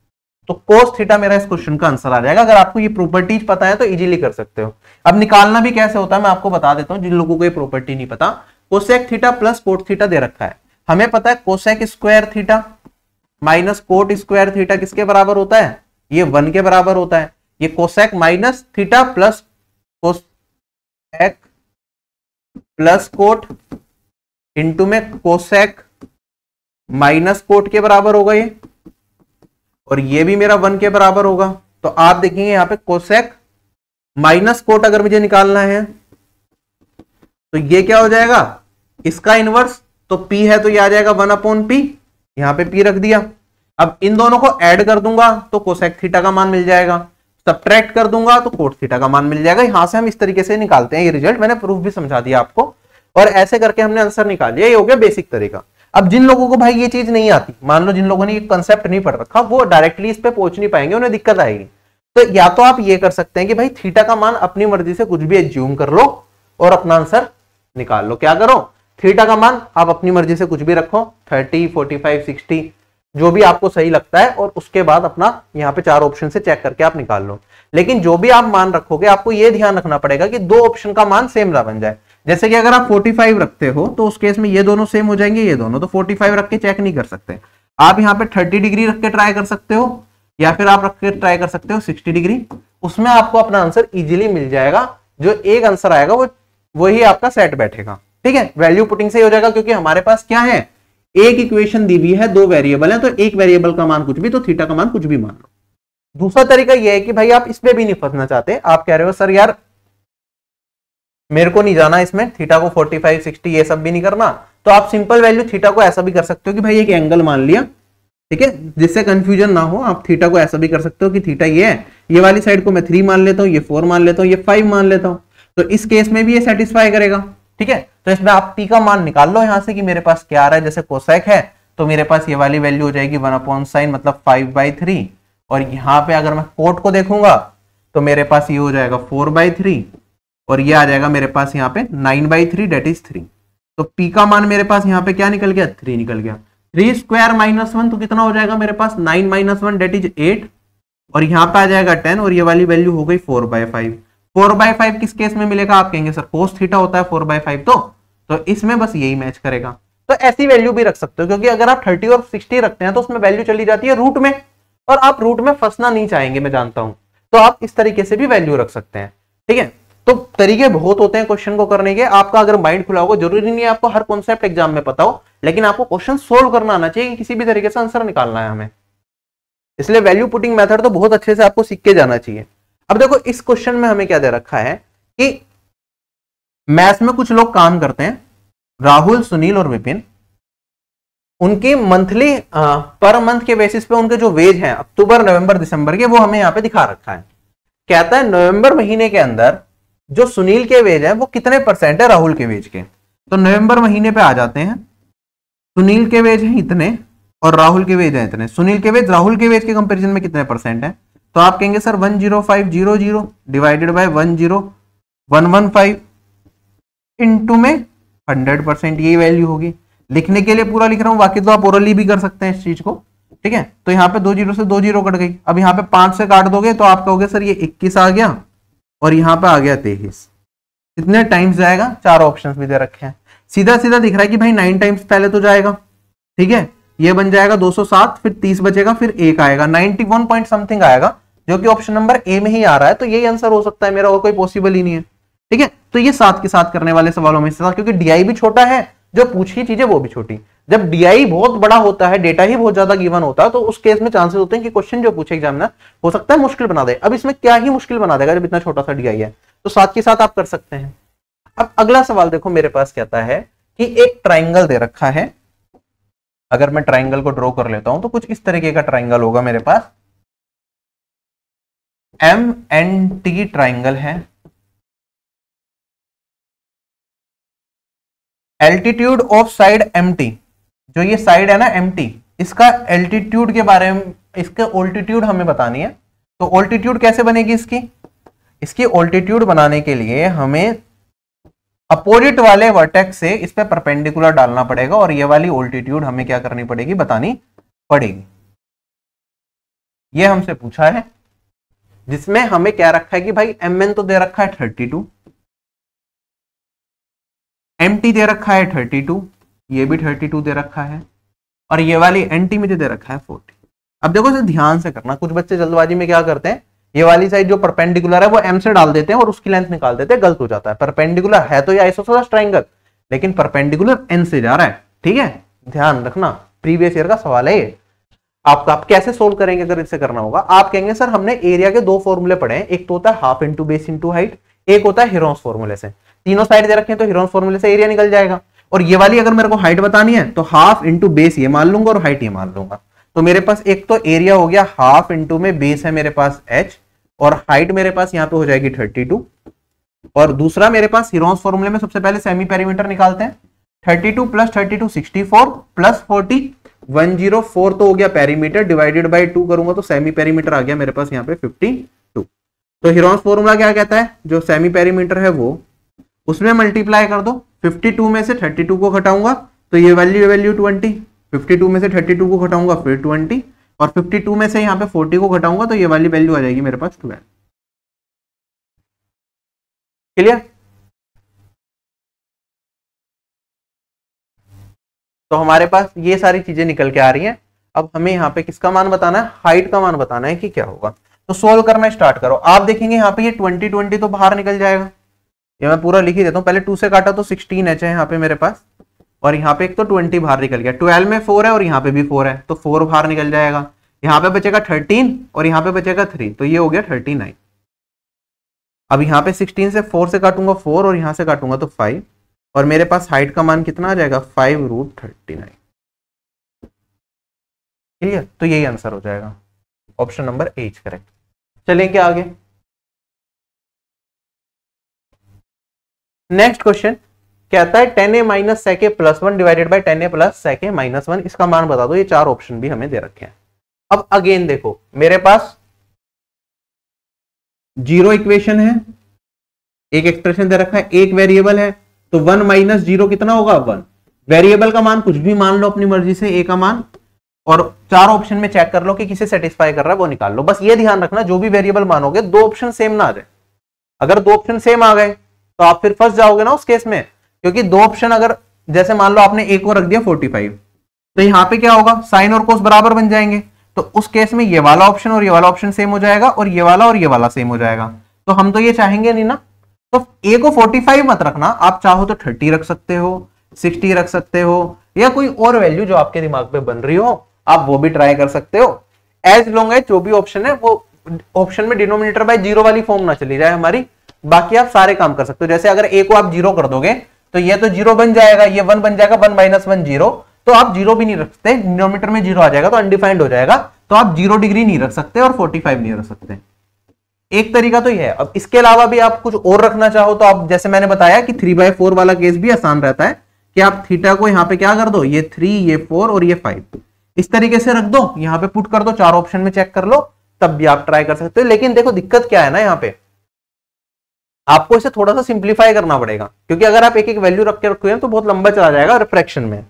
तो कोस थीटा मेरा इस क्वेश्चन का आंसर आ जाएगा। अगर आपको ये प्रॉपर्टीज पता है तो इजीली कर सकते हो। अब निकालना भी कैसे होता है मैं आपको बता देता हूं, जिन लोगों को ये प्रॉपर्टी नहीं पता। Cosec theta plus cot theta दे रखा है, हमें पता है cosec square theta minus cot square theta किसके बराबर होता है? ये 1 के बराबर होता है। ये cosec minus theta plus cosec plus coat into में कोसेक माइनस कोट के बराबर होगा ये, और ये भी मेरा 1 के बराबर होगा। तो आप देखेंगे यहां पे कोसेक माइनस कोट अगर मुझे निकालना है तो ये क्या हो जाएगा? इसका इनवर्स। तो p है तो ये आ जाएगा 1 अपॉन p, यहां पे p रख दिया। अब इन दोनों को ऐड कर दूंगा तो कोसेक थीटा का मान मिल जाएगा, सब्ट्रैक्ट कर दूंगा तो कोट थीटा का मान मिल जाएगा। यहां से हम इस तरीके से निकालते हैं ये रिजल्ट। मैंने प्रूफ भी समझा दिया आपको, और ऐसे करके हमने आंसर निकाल लिया। ये हो गया बेसिक तरीका। अब जिन लोगों को भाई ये चीज नहीं आती, मान लो जिन लोगों ने ये कंसेप्ट नहीं पढ़ रखा, वो डायरेक्टली इस पे पहुंच नहीं पाएंगे, उन्हें दिक्कत आएगी। तो या तो आप ये कर सकते हैं कि भाई थीटा का मान अपनी मर्जी से कुछ भी एज्यूम कर लो और अपना आंसर निकाल लो। क्या करो, थीटा का मान आप अपनी मर्जी से कुछ भी रखो, 30, 45, 60 जो भी आपको सही लगता है, और उसके बाद अपना यहाँ पे 4 ऑप्शन से चेक करके आप निकाल लो। लेकिन जो भी आप मान रखोगे आपको ये ध्यान रखना पड़ेगा कि 2 ऑप्शन का मान सेम ना बन जाए। जैसे कि अगर आप 45 रखते हो तो उस केस में ये दोनों सेम हो जाएंगे, ये दोनों, तो 45 रख के चेक नहीं कर सकते। आप यहाँ पे 30 डिग्री रख के ट्राई कर सकते हो, या फिर आप रख के ट्राई कर सकते हो 60 डिग्री। उसमें आपको अपना आंसर इजीली मिल जाएगा। जो एक आंसर आएगा वही आपका सेट बैठेगा। ठीक है, वैल्यू पुटिंग से ही हो जाएगा, क्योंकि हमारे पास क्या है, एक इक्वेशन दी हुई है, 2 वेरिएबल है, तो एक वेरिएबल का मान कुछ भी, तो थीटा का मान कुछ भी मान लो। दूसरा तरीका यह है कि भाई आप इसमें भी नहीं फंसना चाहते, आप कह रहे हो सर यार मेरे को नहीं जाना इसमें, थीटा को 45, 60 ये सब भी नहीं करना, तो आप सिंपल वैल्यू थीटा को ऐसा भी कर सकते हो कि भाई एक एंगल मान लिया, ठीक है, जिससे कंफ्यूजन ना हो। आप थीटा को ऐसा भी कर सकते हो कि थीटा ये है, ये वाली साइड को मैं 3 मान लेता हूँ, ये 4 मान लेता हूँ, ये 5 मान लेता हूँ, तो इस केस में भी ये सेटिस्फाई करेगा। ठीक है, तो इसमें आप पी का मान निकाल लो यहां से कि मेरे पास क्या आ रहा है। जैसे कोसेक है तो मेरे पास ये वाली वैल्यू हो जाएगी 1/sin, मतलब 5/3, और यहाँ पे अगर मैं कोट को देखूंगा तो मेरे पास ये हो जाएगा 4/3, और ये आ जाएगा मेरे पास यहाँ पे 9/3, डेट इज 3। तो पी का मान मेरे पास यहाँ पे क्या निकल गया, 3 निकल गया। 3 स्क्वायर -1 तो कितना हो जाएगा मेरे पास, 9 - 1 डेट इज 8, और यहाँ पे आ जाएगा 10, और ये वाली वैल्यू हो गई 4/5। 4/5 किस केस में मिलेगा, आप कहेंगे सर कोस थीटा होता है 4/5, तो इसमें बस यही मैच करेगा। तो ऐसी वैल्यू भी रख सकते हो, क्योंकि अगर आप 30 और 60 रखते हैं तो उसमें वैल्यू चली जाती है रूट में, और आप रूट में फंसना नहीं चाहेंगे, मैं जानता हूं, तो आप इस तरीके से भी वैल्यू रख सकते हैं। ठीक है, तो तरीके बहुत होते हैं क्वेश्चन को करने के। आपका अगर माइंड खुला होगा, जरूरी नहीं है आपको हर कॉन्सेप्ट एग्जाम में पता हो, लेकिन आपको क्वेश्चन सोल्व करना आना चाहिए, किसी भी तरीके से आंसर निकालना है हमें। इसलिए वैल्यू पुटिंग मेथड तो बहुत अच्छे से आपको सीख के जाना चाहिए। अब देखो इस क्वेश्चन में हमें क्या दे रखा है कि मैथ्स में कुछ लोग काम करते हैं, राहुल, सुनील और विपिन, उनकी मंथली पर मंथ के बेसिस पे उनके जो वेज हैं अक्टूबर, नवंबर, दिसंबर के, वो हमें यहाँ पे दिखा रखा है। कहता है नवंबर महीने के अंदर जो सुनील के वेज है वो कितने % है राहुल के वेज के। तो नवंबर महीने पे आ जाते हैं, सुनील के वेज हैं इतने और राहुल के वेज हैं इतने। सुनील के वेज राहुल के वेज के कंपेरिजन में कितने % है, तो आप कहेंगे सर 10500 डिवाइडेड बाय 10115 इंटू में 100%, यही वैल्यू होगी। लिखने के लिए पूरा लिख रहा हूं, बाकी तो आप ओरली भी कर सकते हैं इस चीज को। ठीक है, तो यहाँ पे 2 0 से 2 0 कट गई। अब यहाँ पे 5 से काट दोगे तो आप कहोगे सर ये 21 आ गया और यहाँ पे आ गया 23। कितने टाइम्स जाएगा, 4 ऑप्शंस भी दे रखे हैं। सीधा सीधा दिख रहा है कि भाई 9 टाइम्स पहले तो जाएगा। ठीक है, ये बन जाएगा 207, फिर 30 बचेगा, फिर 1 आएगा, 91 पॉइंट समथिंग आएगा, जो कि ऑप्शन नंबर ए में ही आ रहा है। तो यही आंसर हो सकता है मेरा, और कोई पॉसिबल ही नहीं है। ठीक है, तो ये साथ के साथ करने वाले सवालों में से था, क्योंकि डीआई भी छोटा है, जो पूछी चीजें वो भी छोटी। जब डीआई बहुत बड़ा होता है, डेटा ही बहुत ज्यादा गिवन होता है, तो उस केस में चांसेस होते हैं कि क्वेश्चन जो पूछे एग्जामिनर हो सकता है मुश्किल बना दे। अब इसमें क्या ही मुश्किल बना देगा जब इतना छोटा सा डीआई है, तो साथ के साथ आप कर सकते हैं। अब अगला सवाल देखो मेरे पास कहता है कि एक ट्राइंगल दे रखा है। अगर मैं ट्राइंगल को ड्रॉ कर लेता हूं तो कुछ इस तरीके का ट्राइंगल होगा मेरे पास। MNT ट्राइंगल है। एल्टीट्यूड ऑफ साइड MT, जो ये साइड है ना MT, इसका एल्टीट्यूड के बारे में, इसके ऑल्टीट्यूड हमें बतानी है। तो ऑल्टीट्यूड कैसे बनेगी इसकी ऑल्टीट्यूड बनाने के लिए हमें अपोजिट वाले वर्टेक्स से इस पे परपेंडिकुलर डालना पड़ेगा, और ये वाली ऑल्टीट्यूड हमें क्या करनी पड़ेगी, बतानी पड़ेगी। ये हमसे पूछा है, जिसमें हमें क्या रखा है कि भाई MN तो दे रखा है 32, MT दे रखा है 32, ये भी 32 दे रखा है, और ये वाली NT मुझे दे रखा है 40। अब देखो इसे ध्यान से करना, कुछ बच्चे जल्दबाजी में क्या करते हैं, ये वाली साइड जो परपेंडिकुलर है वो M से डाल देते हैं और उसकी लेंथ निकाल देते हैं, गलत हो जाता है। परपेंडिकुलर है तो ये आइसोसेलेस ट्रायंगल, लेकिन परपेंडिकुलर N से जा रहा है। ठीक है, ध्यान रखना, प्रीवियस ईयर का सवाल है ये। आपका आप कैसे सोल्व करेंगे अगर इससे करना होगा, आप कहेंगे सर हमने एरिया के 2 फॉर्मूले पढ़े हैं, एक तो होता है half into base into height, एक होता है हीरोन्स फॉर्मूले से। तीनों साइड दे रखे हैं तो हीरोन्स फॉर्मूले से एरिया निकल जाएगा। और ये वाली अगर मेरे को हाइट बतानी है तो हाफ इंटू बेस ये मान लूंगा और हाइट ये मान लूंगा। तो मेरे पास एक तो एरिया हो गया हाफ इंटू में बेस है मेरे पास h, और हाइट मेरे पास यहाँ पे हो जाएगी 32, और दूसरा मेरे पास हीरोन्स फॉर्मूले में सबसे पहले सेमी पेरीमीटर निकालते हैं। 32 प्लस 32 64 प्लस 40 104 तो हो गया पेरीमीटर, डिवाइडेड बाय 2 करूंगा तो सेमी पेरीमीटर आ गया मेरे पास यहाँ पे 52। तो हीरोन्स फॉर्मूला क्या कहता है, जो सेमी पेरीमीटर है वो उसमें मल्टीप्लाई कर दो, 52 में से 32 को घटाऊंगा तो ये वैल्यू 20, 52 में से 32 को घटाऊंगा फिर 20 और 52 में से यहाँ पे 40 को घटाऊंगा तो ये वाली वैल्यू आ जाएगी मेरे पास 12। क्लियर? तो हमारे पास ये सारी चीजें निकल के आ रही हैं। अब हमें यहाँ पे किसका मान बताना है, हाइट का मान बताना है कि क्या होगा। तो सोल्व करना स्टार्ट करो। आप देखेंगे यहाँ पे ये 20 तो बाहर निकल जाएगा, ये मैं पूरा लिख ही देता हूँ। पहले 2 से काटा तो 16h है यहाँ पे मेरे पास, और यहाँ पे एक तो 20 बाहर निकल गया, 12 में 4 है और यहाँ पे भी 4 है तो 4 बाहर निकल जाएगा। यहाँ पे बचेगा 13 और यहाँ पे बचेगा 3 तो ये हो गया 39। अब यहाँ पे 16 से 4 से काटूंगा 4 और यहाँ से काटूंगा तो 5 और मेरे पास हाइट का मान कितना आ जाएगा 5√39। क्लियर? तो यही आंसर हो जाएगा, option number A is correct. चलेंगे आगे। नेक्स्ट क्वेश्चन कहता है 10a minus sec a plus 1 divided by 10a plus sec a minus 1, इसका मान बता दो। ये 4 ऑप्शन भी हमें दे रखे हैं। अब अगेन देखो मेरे पास जीरो इक्वेशन है, एक एक्सप्रेशन दे रखा है, एक वेरिएबल है, तो 1 माइनस 0 कितना होगा 1। वेरिएबल का मान कुछ भी मान लो अपनी मर्जी से, ए का मान, और 4 ऑप्शन में चेक कर लो कि किसे सेटिस्फाई कर रहा है वो निकाल लो। बस ये ध्यान रखना जो भी वेरिएबल मानोगे 2 ऑप्शन सेम ना आ जाए। अगर 2 ऑप्शन सेम आ गए तो आप फिर फंस जाओगे ना उस केस में, क्योंकि 2 ऑप्शन अगर जैसे मान लो आपने एक को रख दिया 45 तो यहाँ पे क्या होगा साइन और कोस बराबर बन जाएंगे, तो उस केस में ये वाला ऑप्शन और ये वाला ऑप्शन सेम हो जाएगा और ये वाला सेम हो जाएगा। तो हम तो ये चाहेंगे नहीं ना, तो ए को 45 मत रखना, आप चाहो तो 30 रख सकते हो, 60 रख सकते हो, या कोई और वैल्यू जो आपके दिमाग पे बन रही हो आप वो भी ट्राई कर सकते हो। एज लॉन्ग एज जो भी ऑप्शन है वो ऑप्शन में डिनोमिनेटर बाय 0 वाली फॉर्म ना चली जाए हमारी, बाकी आप सारे काम कर सकते हो। जैसे अगर ए को आप 0 कर दोगे तो ये तो 0 बन जाएगा, ये 1 बन जाएगा, 1 माइनस 1 0, तो आप 0 भी नहीं रख सकते, डिनोमिनेटर में 0 आ जाएगा तो अनडिफाइंड हो जाएगा, तो आप 0 डिग्री नहीं रख सकते और 45 नहीं रख सकते। एक तरीका तो ये है। अब इसके अलावा भी आप कुछ और रखना चाहो तो आप, जैसे मैंने बताया कि 3/4 वाला केस भी आसान रहता है कि आप थीटा को यहाँ पे क्या कर दो, ये 3, ये 4 और ये 5 इस तरीके से रख दो, यहाँ पे पुट कर दो, 4 ऑप्शन में चेक कर लो, तब भी आप ट्राई कर सकते हो। लेकिन देखो दिक्कत क्या है ना, यहाँ पे आपको इसे थोड़ा सा सिंप्लीफाई करना पड़ेगा, क्योंकि अगर आप एक एक वैल्यू रख के रखोगे तो बहुत लंबा चला जाएगा रिफ्रैक्शन में।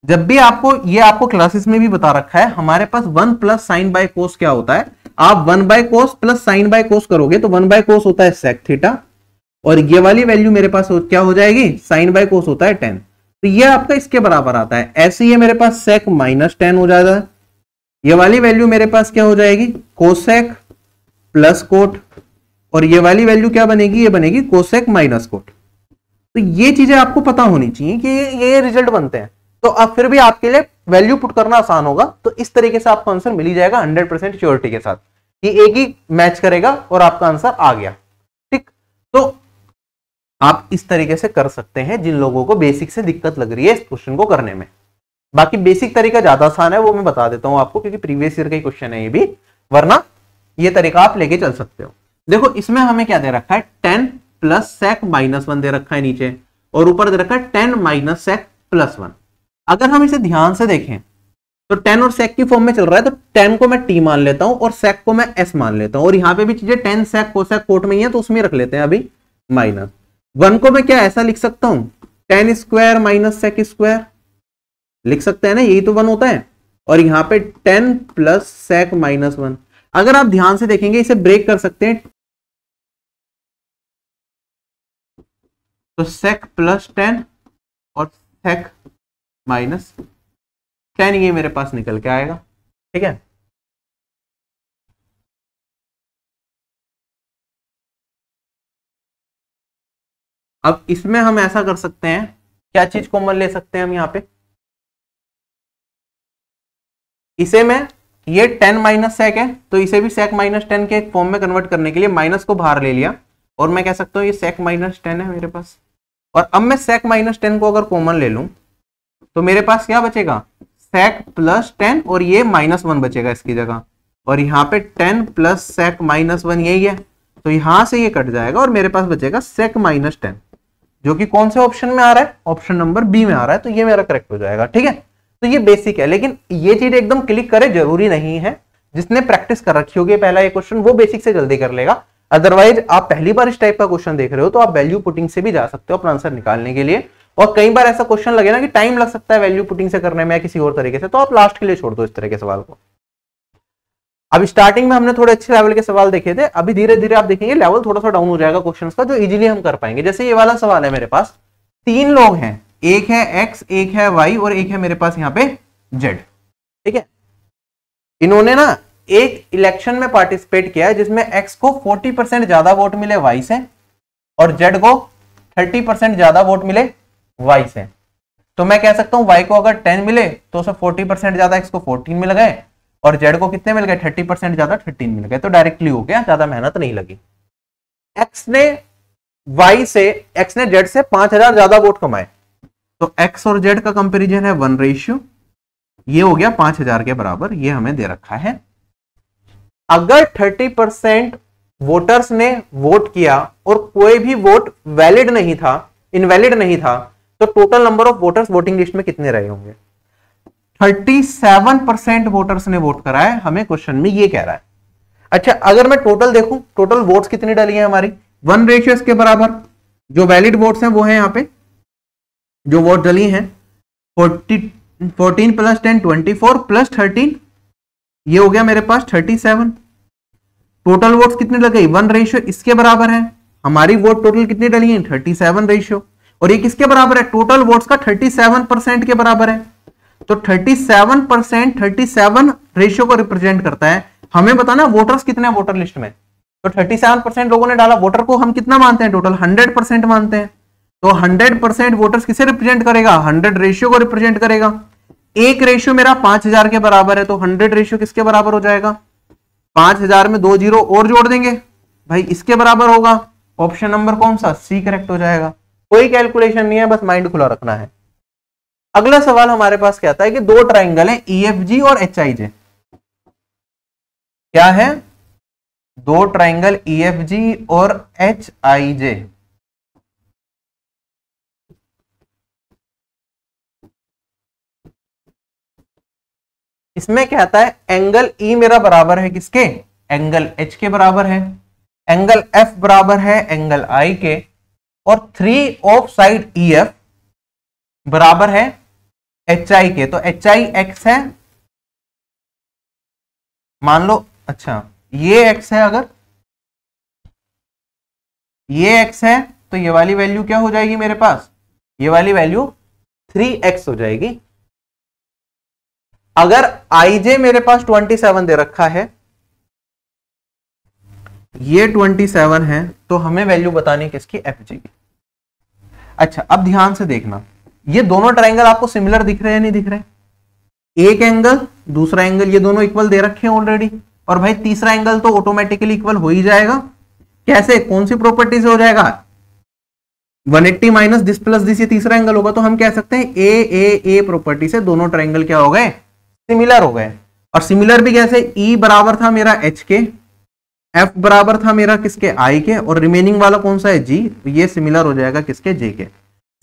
जब भी आपको क्लासेस में भी बता रखा है, हमारे पास 1 प्लस साइन बाय कोस क्या होता है, आप 1 by cos plus sign by cos करोगे तो 1 बाय कोस होता है सेक थीटा, और ये वाली वैल्यू मेरे पास क्या हो जाएगी, साइन बाय कोस होता है 10, तो ये आपका इसके बराबर आता है। ऐसे ये मेरे पास सेक माइनस 10 हो जाएगा, ये वाली वैल्यू मेरे पास क्या हो जाएगी, कोसेक प्लस कोट, और ये वाली वैल्यू क्या बनेगी, ये बनेगी कोसेक माइनस कोट। तो ये चीजें आपको पता होनी चाहिए कि ये रिजल्ट बनते हैं, तो अब फिर भी आपके लिए वैल्यू पुट करना आसान होगा। तो इस तरीके से आपको आंसर मिल ही जाएगा 100% श्योरिटी के साथ कि एक ही मैच करेगा और आपका आंसर आ गया। ठीक, तो आप इस तरीके से कर सकते हैं जिन लोगों को बेसिक से दिक्कत लग रही है इस क्वेश्चन को करने में। बाकी बेसिक तरीका ज्यादा आसान है, वो मैं बता देता हूं आपको, क्योंकि प्रीवियस ईयर का क्वेश्चन है ये भी, वरना ये तरीका आप लेके चल सकते हो। देखो इसमें हमें क्या दे रखा है, 10 प्लस सेक माइनस 1 दे रखा है नीचे, और ऊपर दे रखा है 10 माइनस सेक प्लस 1। अगर हम इसे ध्यान से देखें तो 10 और सेक की फॉर्म में चल रहा है, तो 10 को मैं टी मान लेता हूं और सेक को मैं एस मान लेता हूं, और यहां पे भी चीजें 10 सेक कोसेक कोट में ही है तो उसमें रख लेते हैं अभी माइनस 1 को मैं क्या ऐसा लिख सकता हूं, 10 स्क्वायर माइनस सेक स्क्वायर लिख सकते हैं ना, यही तो 1 होता है, और यहां पे 10 प्लस सेक माइनस 1। अगर आप ध्यान से देखेंगे इसे ब्रेक कर सकते हैं, तो सेक प्लस 10 और सेक माइनस 10 ये मेरे पास निकल के आएगा। ठीक है, अब इसमें हम ऐसा कर सकते हैं, क्या चीज कॉमन ले सकते हैं हम यहाँ पे, इसे मैं ये 10 माइनस सेक है तो इसे भी सेक माइनस 10 के फॉर्म में कन्वर्ट करने के लिए माइनस को बाहर ले लिया, और मैं कह सकता हूँ ये सेक माइनस 10 है मेरे पास। और अब मैं सेक माइनस 10 को अगर कॉमन ले लूं तो मेरे पास क्या बचेगा, सेक प्लस 10 और ये माइनस 1 बचेगा इसकी जगह, और यहाँ पे 10 प्लस सेक माइनस 1 यही है, तो यहां से ये कट जाएगा और मेरे पास बचेगा सेक माइनस 10, जो कि कौन से ऑप्शन में आ रहा है, ऑप्शन नंबर बी में आ रहा है, तो ये मेरा करेक्ट हो जाएगा। ठीक है, तो ये बेसिक है, लेकिन ये चीज एकदम क्लिक करे जरूरी नहीं है। जिसने प्रैक्टिस कर रखी होगी पहला ये क्वेश्चन, वो बेसिक से जल्दी कर लेगा। अदरवाइज आप पहली बार इस टाइप का क्वेश्चन देख रहे हो तो आप वैल्यू पुटिंग से भी जा सकते हो अपना आंसर निकालने के लिए। और कई बार ऐसा क्वेश्चन लगे ना कि टाइम लग सकता है वैल्यू पुटिंग से करने में या किसी और तरीके से, तो आप लास्ट के लिए छोड़ दो इस तरह के सवाल को। अब स्टार्टिंग में हमने थोड़े अच्छे लेवल के सवाल देखे थे, अभी धीरे धीरे आप देखेंगे लेवल थोड़ा सा डाउन हो जाएगा क्वेश्चंस का, जो इजीली हम कर पाएंगे। जैसे ये वाला सवाल है, मेरे पास 3 लोग हैं, एक है एक्स, एक है वाई और एक है मेरे पास यहाँ पे जेड। ठीक है, इन्होंने ना एक इलेक्शन में पार्टिसिपेट किया है जिसमें एक्स को 40% ज्यादा वोट मिले वाई से और जेड को 30% ज्यादा वोट मिले वाई से। तो मैं कह सकता हूं वाई को अगर 10 मिले तो उसे 40% ज्यादा एक्स को 14 मिल गए और जेड को कितने मिल गए, 30% ज्यादा 13 मिल गए। तो डायरेक्टली हो गया, ज्यादा मेहनत नहीं लगी। एक्स ने जेड से 5000 ज्यादा वोट कमाए, तो एक्स और जेड का कंपेरिजन है 1:, ये हो गया 5000 के बराबर, ये हमें दे रखा है। अगर 30% वोटर्स ने वोट किया और कोई भी वोट वैलिड नहीं था, इनवैलिड नहीं था, तो total number of voters voting list में कितने रहे होंगे? 37% वोटर्स ने वोट करा है, हमें क्वेश्चन में ये कह रहा है। अच्छा, अगर मैं टोटल देखूं, टोटल वोट्स कितनी डली है हमारी, 1:, के बराबर। जो वैलिड वोट्स हैं वो है यहाँ पे, जो वोट डली हैं 14 + 10 24 + 13, ये हो गया मेरे पास 37। टोटल वोट्स कितने लग गई, 1:, इसके बराबर है। हमारी वोट टोटल कितनी डली है, 37 और ये किसके बराबर है, टोटल वोट्स का 37% के बराबर है। तो 37% 37 को रिप्रेजेंट करता है। हमें बताना वोटर्स कितने हैं वोटर लिस्ट में, तो 37% लोगों ने डाला। वोटर को हम कितना मानते हैं, टोटल 100% मानते हैं। तो 100% वोटर्स किसे रिप्रेजेंट करेगा, 100 को रिप्रेजेंट करेगा। एक रेशियो मेरा 5000 के बराबर है, तो 100 किसके बराबर हो जाएगा, 5000 में 2 0 और जोड़ देंगे भाई, इसके बराबर होगा। ऑप्शन नंबर कौन सा, सी करेक्ट हो जाएगा। कोई कैलकुलेशन नहीं है, बस माइंड खुला रखना है। अगला सवाल हमारे पास कहता है कि 2 ट्राइंगल है EFG और HIJ। क्या है, 2 ट्राइंगल EFG और HIJ। इसमें कहता है एंगल E मेरा बराबर है किसके, एंगल H के बराबर है, एंगल F बराबर है एंगल I के, और 3 ऑफ साइड EF बराबर है HI के। तो HI X है, मान लो। अच्छा, ये X है, अगर ये X है तो ये वाली वैल्यू क्या हो जाएगी मेरे पास, ये वाली वैल्यू 3X हो जाएगी। अगर IJ मेरे पास 27 दे रखा है, ये 27 है, तो हमें वैल्यू बतानी किसकी, FG की। अच्छा, अब ध्यान से देखना, ये दोनों ट्राइंगल आपको सिमिलर दिख रहे हैं नहीं दिख रहे, एक एंगल दूसरा एंगल ये दोनों इक्वल दे रखे हैं ऑलरेडी, और भाई तीसरा एंगल तो ऑटोमेटिकली इक्वल हो ही जाएगा। कैसे, कौन सी प्रॉपर्टी से हो जाएगा, 180 माइनस दिस प्लस दिस, ये तीसरा एंगल होगा। तो हम कह सकते हैं ए प्रॉपर्टी से दोनों ट्राइंगल क्या हो गए, सिमिलर हो गए। और सिमिलर भी कैसे, E बराबर था मेरा H के, F बराबर था मेरा किसके, I के, और रिमेनिंग वाला कौन सा है G, ये सिमिलर हो जाएगा किसके, J के।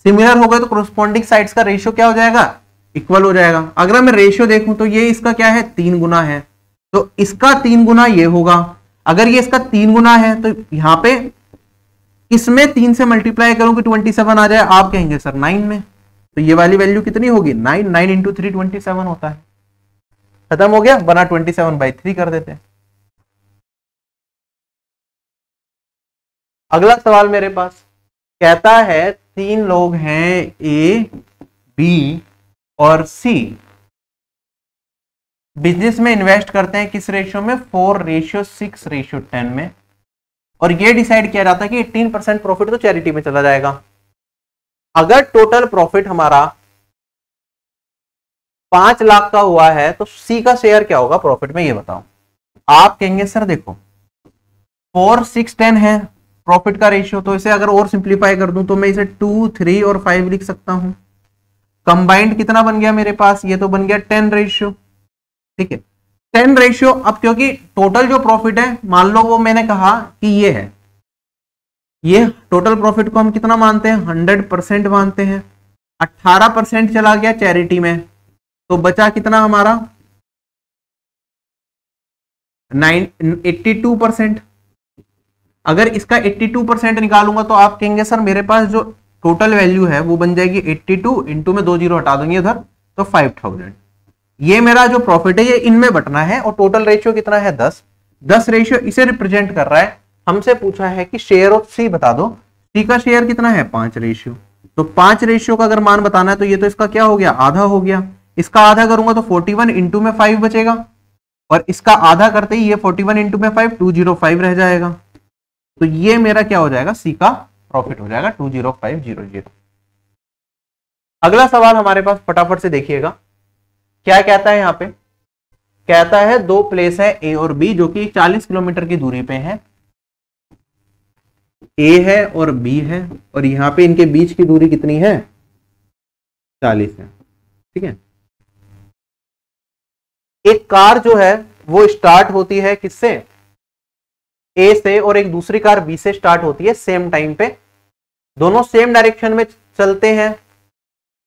सिमिलर हो गए तो कोरोस्पोंडिंग साइड्स का रेशियो क्या हो जाएगा, इक्वल हो जाएगा। अगर मैं रेशियो देखूं तो ये इसका क्या है, 3 गुना है, तो इसका 3 गुना ये होगा। अगर ये इसका 3 गुना है तो यहाँ पे इसमें 3 से मल्टीप्लाई करूं कि 27 आ जाए, आप कहेंगे सर 9 में, तो ये वाली वैल्यू कितनी होगी, 9 × 3 27 होता है। खत्म हो गया, बना 27/3 कर देते हैं। अगला सवाल मेरे पास कहता है 3 लोग हैं A, B और C, बिजनेस में इन्वेस्ट करते हैं किस रेशियो में, 4:6:10 में, और ये डिसाइड किया जाता है कि 18% प्रॉफिट तो चैरिटी में चला जाएगा। अगर टोटल प्रॉफिट हमारा 5 लाख का हुआ है तो सी का शेयर क्या होगा प्रॉफिट में, ये बताओ। आप कहेंगे सर देखो 4:6:10 है प्रॉफिट का रेशियो, तो इसे अगर और सिंप्लीफाई कर दूं तो मैं इसे 2, 3 और 5 लिख सकता हूं। कंबाइंड कितना बन गया मेरे पास, ये तो बन गया 10 रेशियो। ठीक है, 10 रेशियो। अब क्योंकि टोटल जो प्रॉफिट है मान लो वो मैंने कहा कि ये है, ये टोटल प्रॉफिट को हम कितना मानते हैं, 100% मानते हैं। 18% चला गया चैरिटी में, तो बचा कितना हमारा 82%। अगर इसका 82% निकालूंगा तो आप कहेंगे सर मेरे पास जो टोटल वैल्यू है वो बन जाएगी 82 इंटू में 2 जीरो हटा दूंगी उधर तो 5000। ये मेरा जो प्रॉफिट है ये इनमें बटना है और टोटल रेशियो कितना है 10 रेशियो इसे रिप्रेजेंट कर रहा है। हमसे पूछा है कि शेयर ऑफ सी बता दो, सी का शेयर कितना है 5 रेशियो, तो 5 रेशियो का अगर मान बताना है तो ये तो इसका क्या हो गया आधा हो गया। इसका आधा करूंगा तो 41 इंटू में 5 बचेगा और इसका आधा करते ही ये 41 इंटू में 5 205 रह जाएगा। तो ये मेरा क्या हो जाएगा सी का प्रॉफिट हो जाएगा 20500। अगला सवाल हमारे पास फटाफट से देखिएगा क्या कहता है। यहाँ पे कहता है दो प्लेस है ए और बी जो कि 40 किलोमीटर की दूरी पे है। ए है और बी है और यहां पे इनके बीच की दूरी कितनी है 40 है। ठीक है, एक कार जो है वो स्टार्ट होती है किससे ए से और एक दूसरी कार बी से स्टार्ट होती है सेम टाइम पे, दोनों सेम डायरेक्शन में चलते हैं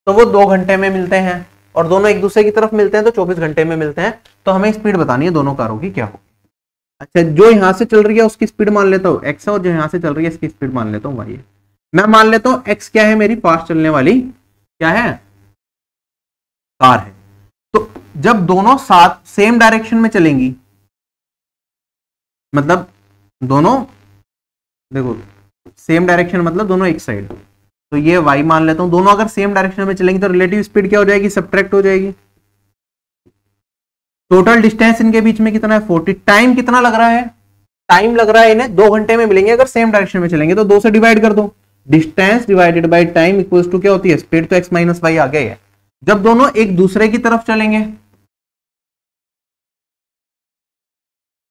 तो वो 2 घंटे में मिलते हैं और दोनों एक दूसरे की तरफ मिलते हैं तो 24 घंटे में मिलते हैं। तो हमें स्पीड बतानी है दोनों कारों की क्या हो। अच्छा, जो यहां से चल रही है उसकी स्पीड मान लेता हूं एक्स है और जो यहां से चल रही है इसकी स्पीड मान लेता हूं वाई है। मैं मान लेता हूं एक्स क्या है मेरी फास्ट चलने वाली क्या है कार है। तो जब दोनों साथ सेम डायरेक्शन में चलेंगी मतलब दोनों देखो सेम डायरेक्शन मतलब दोनों एक साइड, तो ये y मान लेता हूं। दोनों अगर सेम डायरेक्शन में चलेंगी तो रिलेटिव स्पीड क्या हो जाएगी सब्ट्रैक्ट हो जाएगी। टोटल डिस्टेंस इनके बीच में कितना है 40। टाइम कितना लग रहा है, टाइम लग रहा है इन्हें 2 घंटे में मिलेंगे अगर सेम डायरेक्शन में चलेंगे तो 2 से डिवाइड कर दो। Distance divided by time equals to क्या होती है स्पीड, तो x माइनस वाई आ गया है। जब दोनों एक दूसरे की तरफ चलेंगे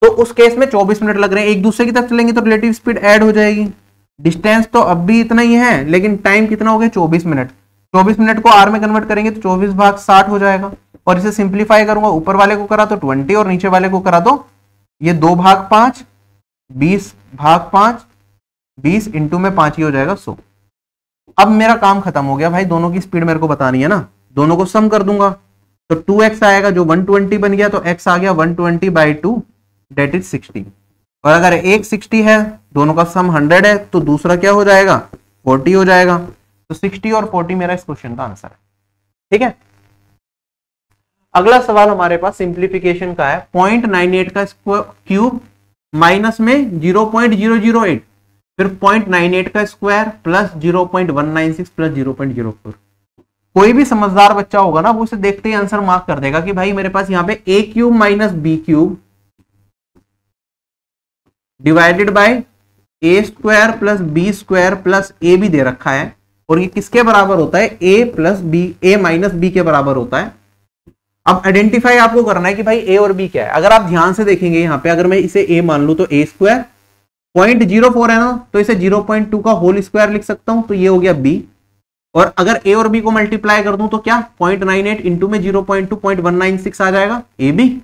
तो उस केस में 24 मिनट लग रहे हैं, एक दूसरे की तरफ चलेंगे तो रिलेटिव स्पीड ऐड हो जाएगी। डिस्टेंस तो अब भी इतना ही है लेकिन टाइम कितना हो गया 24 मिनट। 24 मिनट को आर में कन्वर्ट करेंगे तो 24 भाग 60 हो जाएगा और इसे सिंप्लीफाई करूंगा ऊपर वाले को करा तो 20 और नीचे वाले को करा तो ये 2 भाग 5 20 भाग 5 20 इंटू में 5 ही हो जाएगा 100। अब मेरा काम खत्म हो गया भाई, दोनों की स्पीड मेरे को बतानी है ना, दोनों को सम कर दूंगा तो 2x आएगा जो 120 बन गया तो x आ गया 120/2 डेट इज 60। और अगर एक 60 है दोनों का सम 100 है तो दूसरा क्या हो जाएगा 40 हो जाएगा। तो 60 और 40 मेरा इस क्वेश्चन का आंसर है। ठीक है, अगला सवाल हमारे पास सिंप्लीफिकेशन का है। 0.98 का क्यूब माइनस में 0.008 फिर 0.98 का स्क्वायर प्लस 0.196 प्लस 0.04। कोई भी समझदार बच्चा होगा ना वो उसे देखते ही आंसर मार्क कर देगा कि भाई मेरे पास यहाँ पे a cube minus B cube divided by A square plus B square plus A भी दे रखा है और ये किसके बराबर होता है ए प्लस बी, ए माइनस बी के बराबर होता है। अब आइडेंटिफाई आपको करना है कि भाई ए और बी क्या है। अगर आप ध्यान से देखेंगे यहाँ पे अगर मैं इसे ए मान लू तो ए स्क्वायर 0.04 है ना तो इसे 0.2 का होल स्क्वायर लिख सकता हूं तो ये हो गया बी। और अगर ए और बी को मल्टीप्लाई कर दूं तो क्या 0.98 इंटू में 0.2 0.196 आ जाएगा ए बी।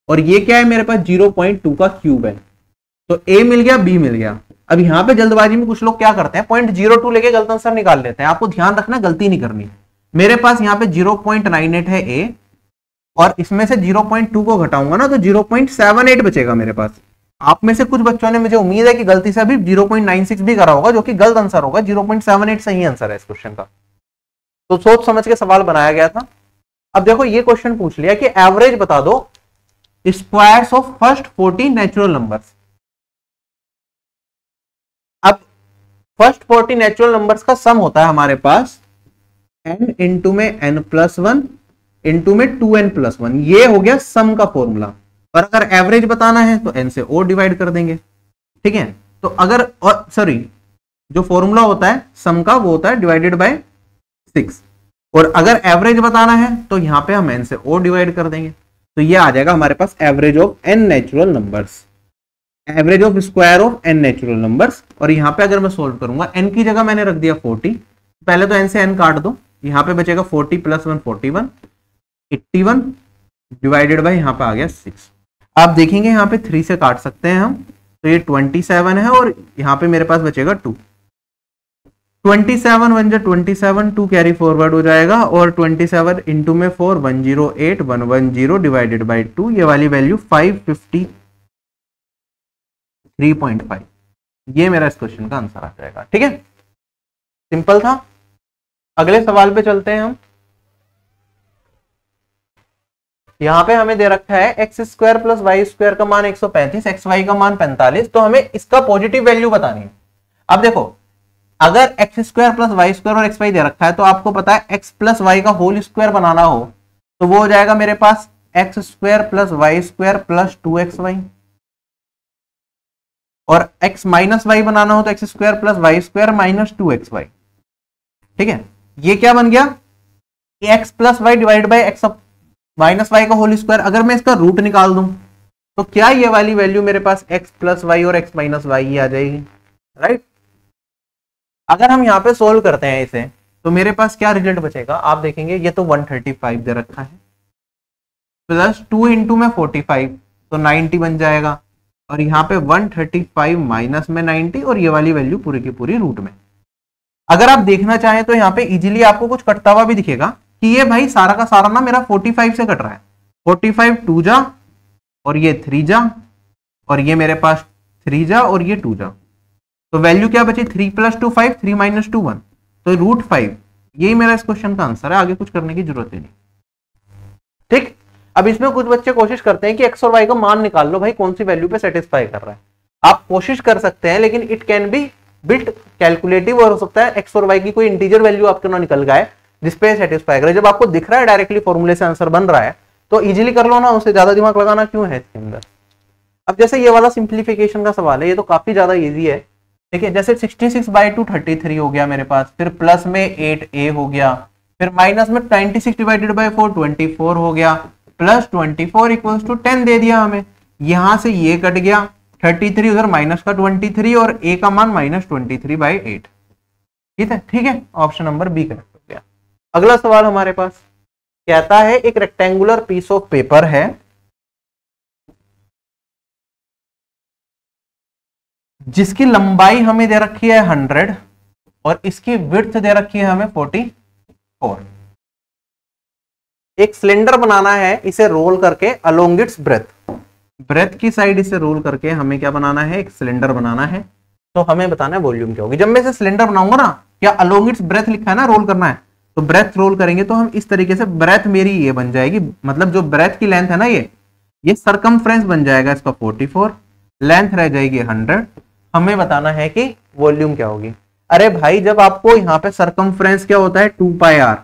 और ये क्या है मेरे पास 0.2 का क्यूब है तो ए मिल गया बी मिल गया। अब यहाँ पे जल्दबाजी में कुछ लोग क्या करते हैं 0.02 लेके गलत आंसर निकाल लेते हैं। आपको ध्यान रखना गलती नहीं करनी। मेरे पास यहाँ पे 0.98 है ए और इसमें से 0.2 को घटाऊंगा ना तो 0.78 बचेगा मेरे पास। आप में से कुछ बच्चों ने मुझे उम्मीद है कि गलती से अभी 0.96 भी करा होगा जो कि गलत आंसर होगा। 0.78 सही आंसर है इस क्वेश्चन का। तो सोच समझ के सवाल बनाया गया था। अब देखो ये क्वेश्चन पूछ लिया कि एवरेज बता दो squares of first 40 natural numbers. अब फर्स्ट 40 नेचुरल नंबर्स का सम होता है हमारे पास n इंटू में n+1 इंटू में 2n+1। ये हो गया सम का फॉर्मूला। और अगर एवरेज बताना है तो n से और डिवाइड कर देंगे। ठीक है, तो अगर सॉरी जो फॉर्मूला होता है सम का वो होता है डिवाइडेड बाय 6 और अगर एवरेज बताना है तो यहां पे हम n से और डिवाइड कर देंगे तो ये आ जाएगा हमारे पास average of n natural numbers, average of square of n natural numbers. और यहां पे अगर मैं सोल्व करूंगा n की जगह मैंने रख दिया 40, पहले तो n से n काट दो, यहां पे बचेगा 40 + 1 41 81 डिवाइडेड बाय यहां पे आ गया 6। आप देखेंगे यहाँ पे 3 से काट सकते हैं हम तो ये 27 है और यहाँ पे मेरे पास बचेगा 2 27 वन जा 27, 2 कैरी फॉरवर्ड हो जाएगा और 27 इंटू में 4 108 110 डिवाइडेड बाई 2, ये वाली वैल्यू 553.5। ये मेरा इस क्वेश्चन का आंसर आ जाएगा। ठीक है, सिंपल था। अगले सवाल पे चलते हैं हम। यहां पे हमें दे रखा है X square plus Y square का मान 135, एक्स वाई का मान 45, तो हमें इसका पॉजिटिव वैल्यू बतानी है। अब देखो, अगर x square plus Y square और एक्स वाई दे रखा है तो आपको पता है एक्स प्लस वाई का होल स्क्वायर बनाना हो तो वो हो जाएगा मेरे पास x square plus Y square plus 2xy, और एक्स माइनस वाई बनाना हो तो x square plus Y square minus 2xy। ठीक है, ये क्या बन गया, x plus y divide by x minus y का होल स्क्वायर। अगर मैं इसका रूट निकाल दूं तो क्या ये वाली वैल्यू मेरे पास एक्स प्लस वाई और एक्स माइनस वाई ही आ जाएगी, राइट। अगर हम यहां पे सोल्व करते हैं इसे तो मेरे पास क्या रिजल्ट बचेगा, आप देखेंगे ये तो 135 दे रखा है, प्लस 2 इंटू में 45 तो 90 बन जाएगा, और यहाँ पे 135 माइनस में 90, और ये वाली वैल्यू पूरी की पूरी रूट में। अगर आप देखना चाहें तो यहाँ पे इजीली आपको कुछ कटता हुआ भी दिखेगा कि ये भाई सारा का सारा ना मेरा 45 से कट रहा है। 45 2 जा और ये 3 जा, और ये मेरे पास 3 जा और ये 2 जा, तो वैल्यू क्या बची 3 प्लस 2 5, 3 माइनस 2 1, तो रूट 5। यही मेरा इस क्वेश्चन का आंसर है, आगे कुछ करने की जरूरत ही नहीं। ठीक, अब इसमें कुछ बच्चे कोशिश करते हैं कि एक्स और वाई का मान निकाल लो, भाई कौन सी वैल्यू पे सेटिस्फाई कर रहा है। आप कोशिश कर सकते हैं, लेकिन it can be bit calculative, और हो सकता है एक्स और वाई की कोई इंटीजर वैल्यू आपके ना निकल गए जिसपे सेटिस्फाई करे। जब आपको दिख रहा है डायरेक्टली फॉर्मूले से आंसर बन रहा है तो इजीली कर लो ना, उससे ज्यादा दिमाग लगाना क्यों है इसके अंदर। अब जैसे ये वाला सिंप्लीफिकेशन का सवाल है, ये तो काफी ज्यादा इजी है। ठीक है, जैसे 66/2 33 हो गया मेरे पास, फिर प्लस में 8a हो गया, फिर माइनस में 96 डिवाइडेड बाई 4 24 हो गया, प्लस 24 इक्वल्स टू 10 दे दिया हमें। यहां से ये कट गया 33, उधर माइनस का 23, और a का मान -23/8। ठीक है, ऑप्शन नंबर बी करेक्ट हो गया। अगला सवाल हमारे पास कहता है एक रेक्टेंगुलर पीस ऑफ पेपर है जिसकी लंबाई हमें दे रखी है 100 और इसकी विड्थ दे रखी है हमें 44। एक सिलेंडर बनाना है, इसे रोल करके अलोंग इट्स ब्रेथ की साइड इसे रोल करके हमें क्या बनाना है, एक सिलेंडर बनाना है। तो हमें बताना है वॉल्यूम क्या होगी। जब मैं इसे सिलेंडर बनाऊंगा ना, क्या अलोंग इट्स ब्रेथ लिखा है ना, रोल करना है, तो ब्रेथ रोल करेंगे तो हम इस तरीके से ब्रेथ मेरी ये बन जाएगी, मतलब जो ब्रेथ की लेंथ है ना, ये सरकमफ्रेंस बन जाएगा इसका 44, लेंथ रह जाएगी 100। हमें बताना है कि वॉल्यूम क्या होगी। अरे भाई, जब आपको यहाँ पे सरकमफ्रेंस क्या होता है 2πr,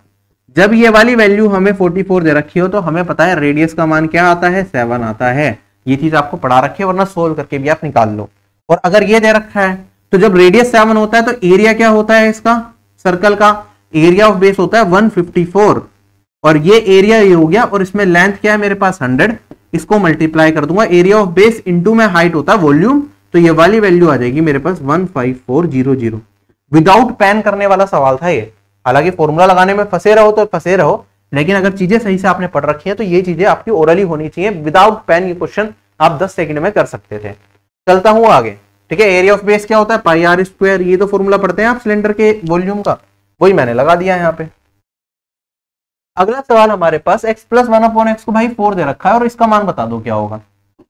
जब ये वाली वैल्यू हमें 44 दे रखी हो तो हमें पता है रेडियस का मान क्या आता है, 7 आता है। ये चीज आपको पढ़ा रखी है, वरना सोल्व करके भी आप निकाल लो। और अगर ये दे रखा है तो जब रेडियस 7 होता है तो एरिया क्या होता है इसका, सर्कल का एरिया ऑफ बेस होता है 154, और ये एरिया ये हो गया, और इसमें लेंथ क्या है मेरे पास 100, इसको मल्टीप्लाई कर दूंगा, एरिया ऑफ बेस इंटू में हाइट होता है वॉल्यूम, तो ये वाली वैल्यू आ जाएगी मेरे पास 15400। विदाउट पेन करने वाला सवाल था ये, हालांकि फॉर्मूला लगाने में फंसे रहो तो फंसे रहो, लेकिन अगर चीजें सही से आपने पढ़ रखी है तो ये चीजें आपकी ओरली होनी चाहिए। विदाउट पेन ये क्वेश्चन आप 10 सेकंड में कर सकते थे। चलता हूं आगे। ठीक है, एरिया ऑफ बेस क्या होता है πr², ये तो फॉर्मूला पढ़ते हैं आप सिलेंडर के वॉल्यूम का, वही मैंने लगा दिया यहाँ पे। अगला सवाल हमारे पास x + 1/x को भाई 4 दे रखा है और इसका मान बता दो क्या होगा।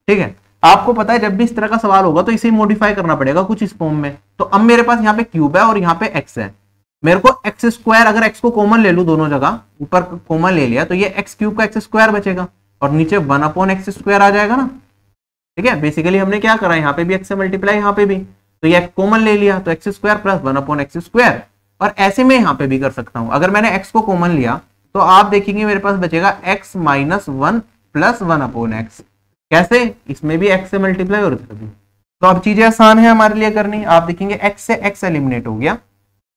ठीक है, आपको पता है जब भी इस तरह का सवाल होगा तो इसे मॉडिफाई करना पड़ेगा कुछ इस फॉर्म में। तो अब मेरे पास यहाँ पे क्यूब है और यहाँ पे x है, मेरे को x², अगर x को कॉमन ले लूं दोनों जगह, ऊपर कॉमन ले लिया तो ये x³ का x² बचेगा और नीचे 1/x² आ जाएगा ना। ठीक है, बेसिकली हमने क्या करा, यहाँ पे भी x से मल्टीप्लाई, यहाँ पे भी, तो ये कॉमन ले लिया तो x² + 1/x²। और ऐसे में यहाँ पे भी कर सकता हूं, अगर मैंने x को कॉमन लिया तो आप देखेंगे मेरे पास बचेगा x - 1 + 1/x। कैसे, इसमें भी x से मल्टीप्लाई और इधर भी, तो अब चीजें आसान है हमारे लिए करनी। आप देखेंगे x से x एलिमिनेट हो गया।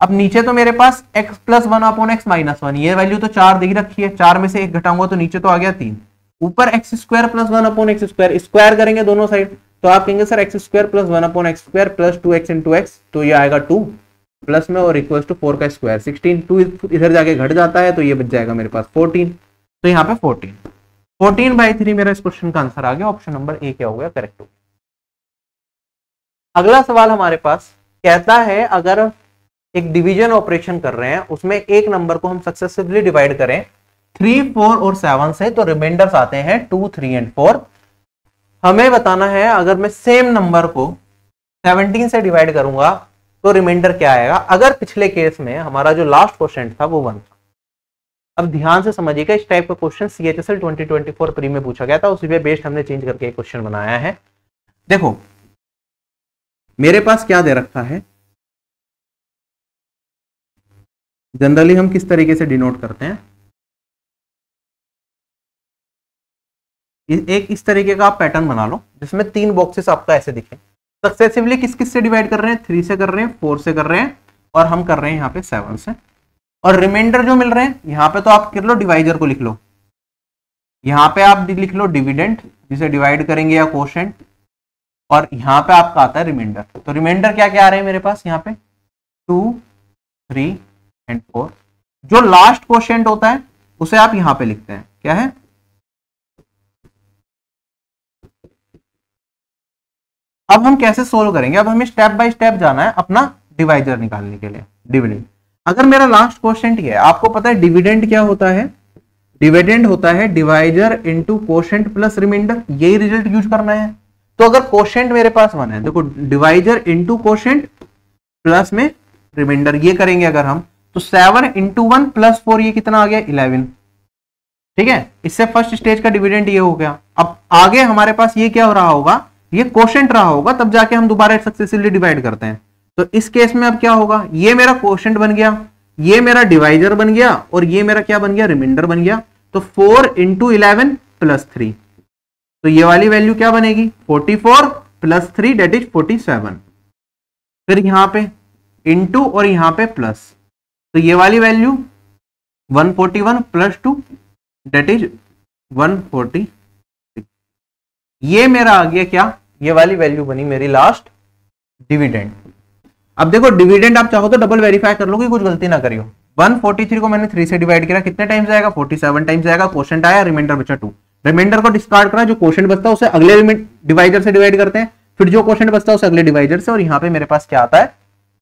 अब नीचे तो मेरे पास x + 1/x - 1, ये वैल्यू तो 4 दी रखी है, 4 में से 1 घटाऊंगा तो नीचे तो आ गया 3। ऊपर x² + 1/x², स्क्वायर करेंगे दोनों साइड तो आप कहेंगे sir x² + 1/x² + 2x × x, तो ये आएगा 2 प्लस में और इक्वल्स टू 4 का स्क्वायर 16, 2 इधर जाके घट जाता है तो ये बच जाएगा मेरे पास 14। तो यहाँ पे 14/3 मेरा इस क्वेश्चन का आंसर आ गया। ऑप्शन नंबर ए क्या हो गया, करेक्ट हो गया। अगला सवाल हमारे पास कहता है अगर एक डिवीजन ऑपरेशन कर रहे हैं, उसमें एक नंबर को हम सक्सेसिवली डिवाइड करें 3, 4 और 7 से, तो रिमाइंडर्स आते हैं 2, 3 एंड 4। हमें बताना है अगर मैं सेम नंबर को 17 से डिवाइड करूंगा तो रिमाइंडर क्या आएगा। अगर पिछले केस में हमारा जो लास्ट क्वेश्चन था वो 1 था। अब ध्यान से समझिएगा, इस टाइप का क्वेश्चन CHSL 2024 प्री में पूछा गया था, उसी पे बेस्ड हमने चेंज करके एक क्वेश्चन बनाया है। देखो मेरे पास क्या दे रखा है, जनरली हम किस तरीके से डिनोट करते हैं, एक इस तरीके का आप पैटर्न बना लो जिसमें 3 बॉक्सेस आपका ऐसे दिखे। सक्सेसिवली किस किस से डिवाइड कर रहे हैं, 3 से कर रहे हैं, 4 से कर रहे हैं, और हम कर रहे हैं यहाँ पे 7 से। और रिमाइंडर जो मिल रहे हैं यहाँ पे तो आप कर लो डिवाइजर को लिख लो, यहाँ पे आप लिख लो डिविडेंड जिसे डिवाइड करेंगे या कोशेंट, और यहाँ पे आपका आता है रिमाइंडर। तो रिमाइंडर क्या क्या आ रहे हैं मेरे पास यहाँ पे 2, 3 एंड 4। जो लास्ट कोशेंट होता है उसे आप यहाँ पे लिखते हैं, क्या है, अब हम कैसे सोल्व करेंगे, अब हमें स्टेप बाय स्टेप जाना है अपना डिवाइजर निकालने के लिए। डिविडेंड, अगर मेरा लास्ट क्वेश्चन ये है, आपको पता है डिविडेंड क्या होता है, डिविडेंड होता है divisor into quotient plus remainder, यही रिजल्ट यूज करना है। तो अगर कोशेंट मेरे पास 1 है, देखो डिवाइजर इनटू कोशेंट प्लस में रिमाइंडर, ये करेंगे अगर हम, तो 7 इंटू 1 प्लस 4 ये कितना आ गया 11। ठीक है, इससे फर्स्ट स्टेज का डिविडेंड ये हो गया। अब आगे हमारे पास ये क्या हो रहा होगा, ये कोशेंट रहा होगा, तब जाके हम दोबारा सक्सेसिवली डिवाइड करते हैं। तो इस केस में अब क्या होगा, ये मेरा कोशेंट बन गया, ये मेरा डिवाइजर बन गया, और ये मेरा क्या बन गया, रिमाइंडर बन गया। तो 4 इंटू 11 प्लस 3, तो ये वाली वैल्यू क्या बनेगी 44 प्लस 3 डेट इज 47। फिर यहां पे इंटू और यहां पे प्लस, तो ये वाली वैल्यू 141 प्लस 2 डेट इज 140। ये मेरा आ गया क्या, ये वाली वैल्यू बनी मेरी लास्ट डिविडेंड। अब देखो डिविडेंड आप चाहो तो डबल वेरीफाई कर लो कि कुछ गलती ना करियो। 143 को मैंने 3 से डिवाइड किया, कितने टाइम्स आएगा 47 टाइम्स आएगा, कोशेंट आया, रिमाइंडर बचा 2। रिमाइंडर को डिस्कार्ड करा, जो कोशेंट बचता है उसे अगले डिवाइजर से डिवाइड करते हैं, फिर जो कोशेंट बचता है उसे अगले डिवाइजर से, और यहाँ पे मेरे पास क्या आता है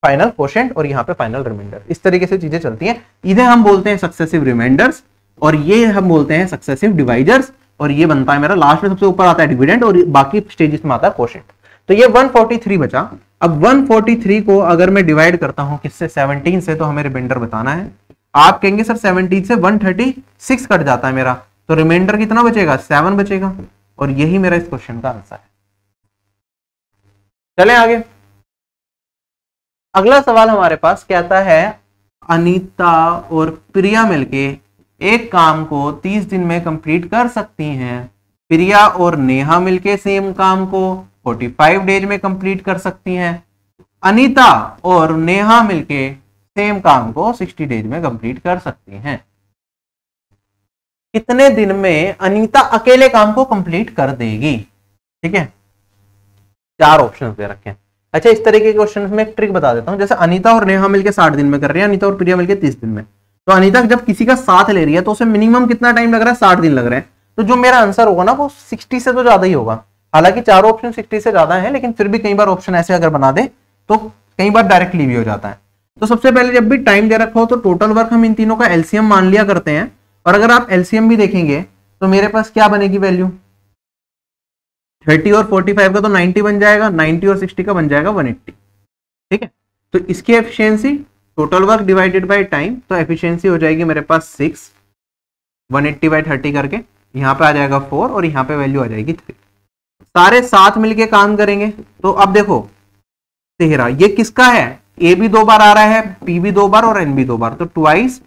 फाइनल कोशेंट, और यहाँ पे फाइनल रिमाइंडर। इस तरीके से चीजें चलती हैं। इन्हें हम बोलते हैं सक्सेसिव रिमाइंडर्स, और ये हम बोलते हैं सक्सेसिव डिवाइजर्स, और ये बनता है मेरा लास्ट में सबसे ऊपर आता है डिविडेंड, और बाकी स्टेजेस में आता है कोशेंट। तो ये 143 बचा। अब 143 को अगर मैं डिवाइड करता हूं किससे, 17 से, तो हमें रिमाइंडर बताना है। आप कहेंगे सर 17 से 136 कट जाता है मेरा, तो रिमाइंडर कितना बचेगा 7 बचेगा, और यही मेरा इस क्वेश्चन का आंसर है। चलें आगे। अगला सवाल हमारे पास कहता है अनीता और प्रिया मिलके एक काम को 30 दिन में कंप्लीट कर सकती हैं। प्रिया और नेहा मिलके सेम काम को 45 डेज में कंप्लीट कर सकती हैं। अनीता और नेहा मिलके सेम काम को 60 डेज में कंप्लीट कर सकती हैं। कितने दिन में अनीता अकेले काम को कंप्लीट कर देगी। ठीक है, 4 ऑप्शन दे रखे हैं। अच्छा, इस तरीके के क्वेश्चन में एक ट्रिक बता देता हूं। जैसे अनीता और नेहा मिलके 60 दिन में कर रही है, अनीता और प्रिया मिलके 30 दिन में, तो अनीता जब किसी का साथ ले रही है तो उसे मिनिमम कितना टाइम लग रहा है, 60 दिन लग रहे हैं। तो जो मेरा आंसर होगा ना वो 60 से तो ज्यादा ही होगा। हालांकि 4 ऑप्शन 60 से ज्यादा है, लेकिन फिर भी कई बार ऑप्शन ऐसे अगर बना दे तो कई बार डायरेक्टली भी हो जाता है। तो सबसे पहले जब भी टाइम दे रखा हो तो टोटल वर्क हम इन तीनों का एलसीएम मान लिया करते हैं, और अगर आप एलसीएम भी देखेंगे तो मेरे पास क्या बनेगी वैल्यू, 30 और 45 का तो 90 बन जाएगा, 90 और 60 का बन जाएगा 180। ठीक है, तो इसकी efficiency total work divided by time, तो एफिशिएंसी हो जाएगी मेरे पास 6, 180 बाय 30 करके, यहाँ पे आ जाएगा 4 और यहाँ पे वैल्यू आ जाएगी 3। सारे साथ मिलके काम करेंगे तो अब देखो 13, ये किसका है, ए भी 2 बार आ रहा है, पी भी 2 बार और एन भी 2 बार, तो ट्वाइस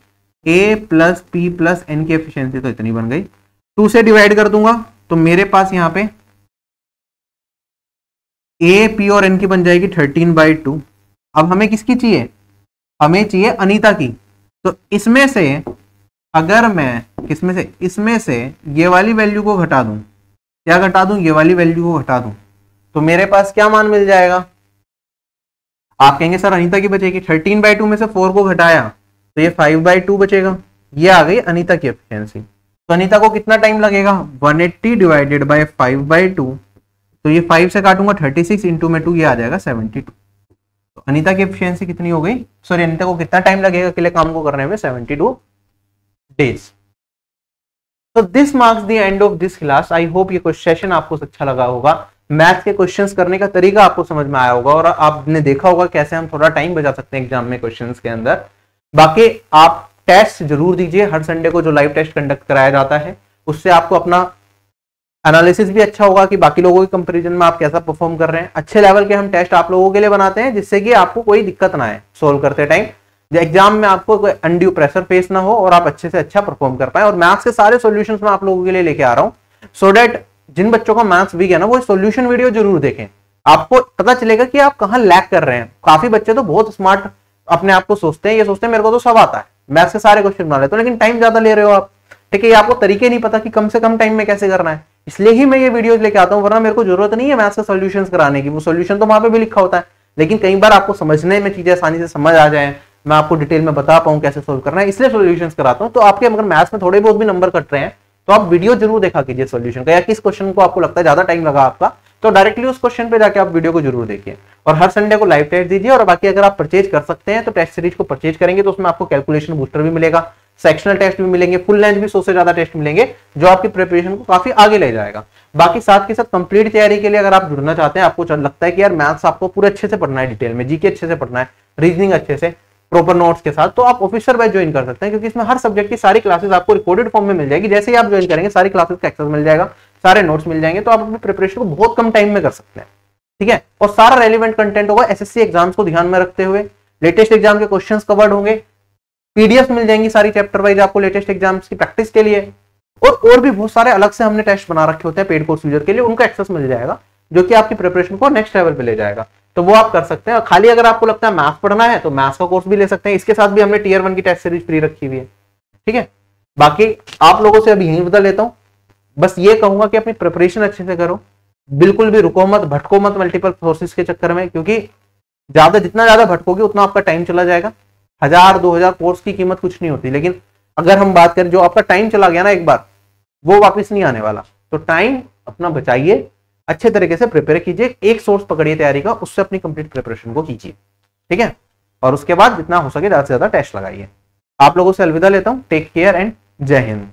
ए प्लस पी प्लस एन की एफिशिएंसी तो इतनी बन गई। 2 से डिवाइड कर दूंगा तो मेरे पास यहाँ पे ए पी और एन की बन जाएगी 13/2। अब हमें किसकी चाहिए, हमें चाहिए अनीता की। तो इसमें से अगर मैं किसमें से, इसमें से ये वाली वैल्यू को घटा दूं, क्या घटा दूं, ये वाली वैल्यू को घटा दूं, तो मेरे पास क्या मान मिल जाएगा। आप कहेंगे सर अनीता की बचेगी, 13/2 में से 4 को घटाया तो ये 5/2 बचेगा। ये आ गई अनीता की एफिशिएंसी। तो अनीता को कितना टाइम लगेगा, 180 डिवाइडेड बाय 5/2, तो ये 5 से काटूंगा 36 इंटू में 2, ये आ जाएगा 72। तो अनीता की एफिशिएंसी कितनी हो गई, सॉरी अनीता को कितना टाइम लगेगा अकेले काम को करने में, 72 डेज। तो this marks the end of this class. I hope ये सेशन आपको अच्छा लगा होगा, मैथ्स के क्वेश्चंस करने का तरीका आपको समझ में आया होगा और आपने देखा होगा कैसे हम थोड़ा टाइम बचा सकते हैं एग्जाम में क्वेश्चंस के अंदर। बाकी आप टेस्ट जरूर दीजिए, हर संडे को जो लाइव टेस्ट कंडक्ट कराया जाता है उससे आपको अपना एनालिसिस भी अच्छा होगा कि बाकी लोगों के कंपैरिजन में आप कैसा परफॉर्म कर रहे हैं। अच्छे लेवल के हम टेस्ट आप लोगों के लिए बनाते हैं जिससे कि आपको कोई दिक्कत ना आए सोल्व करते टाइम, एग्जाम में आपको कोई अनड्यू प्रेशर फेस ना हो और आप अच्छे से अच्छा परफॉर्म कर पाए। और मैथ्स के सारे सॉल्यूशंस मैं आप लोगों के लिए लेके आ रहा हूं सो दैट जिन बच्चों का मैथ्स वीक है ना वो सॉल्यूशन वीडियो जरूर देखें, आपको पता चलेगा कि आप कहां लैग कर रहे हैं। काफी बच्चे तो बहुत स्मार्ट अपने आप को सोचते हैं, ये सोचते हैं मेरे को तो सब आता है, मैथ्स के सारे क्वेश्चन बना लेते हो, लेकिन टाइम ज्यादा ले रहे हो आप, ठीक है। ये आपको तरीके नहीं पता कि कम से कम टाइम में कैसे करना है, इसलिए ही मैं ये वीडियोस लेके आता हूं, वरना मेरे को जरूरत नहीं है मैथ्स के सॉल्यूशंस कराने की, वो सॉल्यूशन तो वहां पे भी लिखा होता है, लेकिन कई बार आपको समझने में चीजें आसानी से समझ आ जाए, मैं आपको डिटेल में बता पाऊं कैसे सोल्व करना है, इसलिए सॉल्यूशंस कराता हूं। तो आपके अगर मैथ्स में थोड़े बहुत भी नंबर कट रहे हैं तो आप वीडियो जरूर देखा कीजिए सॉल्यूशन का, या किस क्वेश्चन को आपको लगता है ज्यादा टाइम लगा आपका तो डायरेक्टली उस क्वेश्चन पे जाके आप वीडियो को जरूर देखिए। और हर संडे को लाइव टेस्ट दीजिए, और बाकी अगर आप परचेज कर सकते हैं तो टेस्ट सीरीज को परचेज करेंगे तो उसमें आपको कैलकुलेशन बूस्टर भी मिलेगा, सेक्शनल टेस्ट भी मिलेंगे, फुल लेंथ भी 100 से ज्यादा टेस्ट मिलेंगे जो आपकी प्रिपरेशन को काफी आगे ले जाएगा। बाकी साथ के साथ कंप्लीट तैयारी के लिए अगर आप जुड़ना चाहते हैं, आपको लगता है कि यार मैथ्स आपको पूरे अच्छे से पढ़ना है, डिटेल में जीके अच्छे से पढ़ना है, रीजनिंग अच्छे से प्रॉपर नोट्स के साथ, तो आप ऑफिसर बैच ज्वाइन कर सकते हैं, क्योंकि इसमें हर सब्जेक्ट की सारी क्लासेस आपको रिकॉर्डेड फॉर्म में मिल जाएगी। जैसे ही आप ज्वाइन करेंगे सारी क्लासेस का एक्सेस मिल जाएगा, सारे नोट्स मिल जाएंगे, तो आप अपनी प्रिपरेशन को बहुत कम टाइम में कर सकते हैं, ठीक है। और सारा रेलिवेंट कंटेंट होगा एसएससी एग्जाम्स को ध्यान में रखते हुए, लेटेस्ट एग्जाम के क्वेश्चंस कवर्ड होंगे, पीडीएफ मिल जाएंगी सारी चैप्टर वाइज आपको लेटेस्ट एग्जाम्स की प्रैक्टिस के लिए, और भी बहुत सारे अलग से हमने टेस्ट बना रखे होते हैं पेड कोर्स यूजर के लिए, उनका एक्सेस मिल जाएगा जो कि आपकी प्रिपरेशन को नेक्स्ट लेवल पे ले जाएगा, तो वो आप कर सकते हैं। और खाली अगर आपको लगता है मैथ्स पढ़ना है तो मैथ्स का कोर्स भी ले सकते हैं, इसके साथ भी हमने टियर 1 की टेस्ट सीरीज फ्री रखी हुई है, ठीक है। बाकी आप लोगों से अभी यही बता लेता हूं, बस ये कहूंगा कि अपनी प्रिपरेशन अच्छे से करो, बिल्कुल भी रुको मत, भटको मत मल्टीपल सोर्सेज के चक्कर में, क्योंकि जितना ज्यादा भटकोगे उतना आपका टाइम चला जाएगा। 1000-2000 कोर्स की कीमत कुछ नहीं होती, लेकिन अगर हम बात करें जो आपका टाइम चला गया ना एक बार, वो वापस नहीं आने वाला, तो टाइम अपना बचाइए, अच्छे तरीके से प्रिपेयर कीजिए, एक सोर्स पकड़िए तैयारी का, उससे अपनी कंप्लीट प्रिपरेशन को कीजिए, ठीक है। और उसके बाद जितना हो सके ज्यादा से ज्यादा टेस्ट लगाइए। आप लोगों से अलविदा लेता हूं, टेक केयर एंड जय हिंद।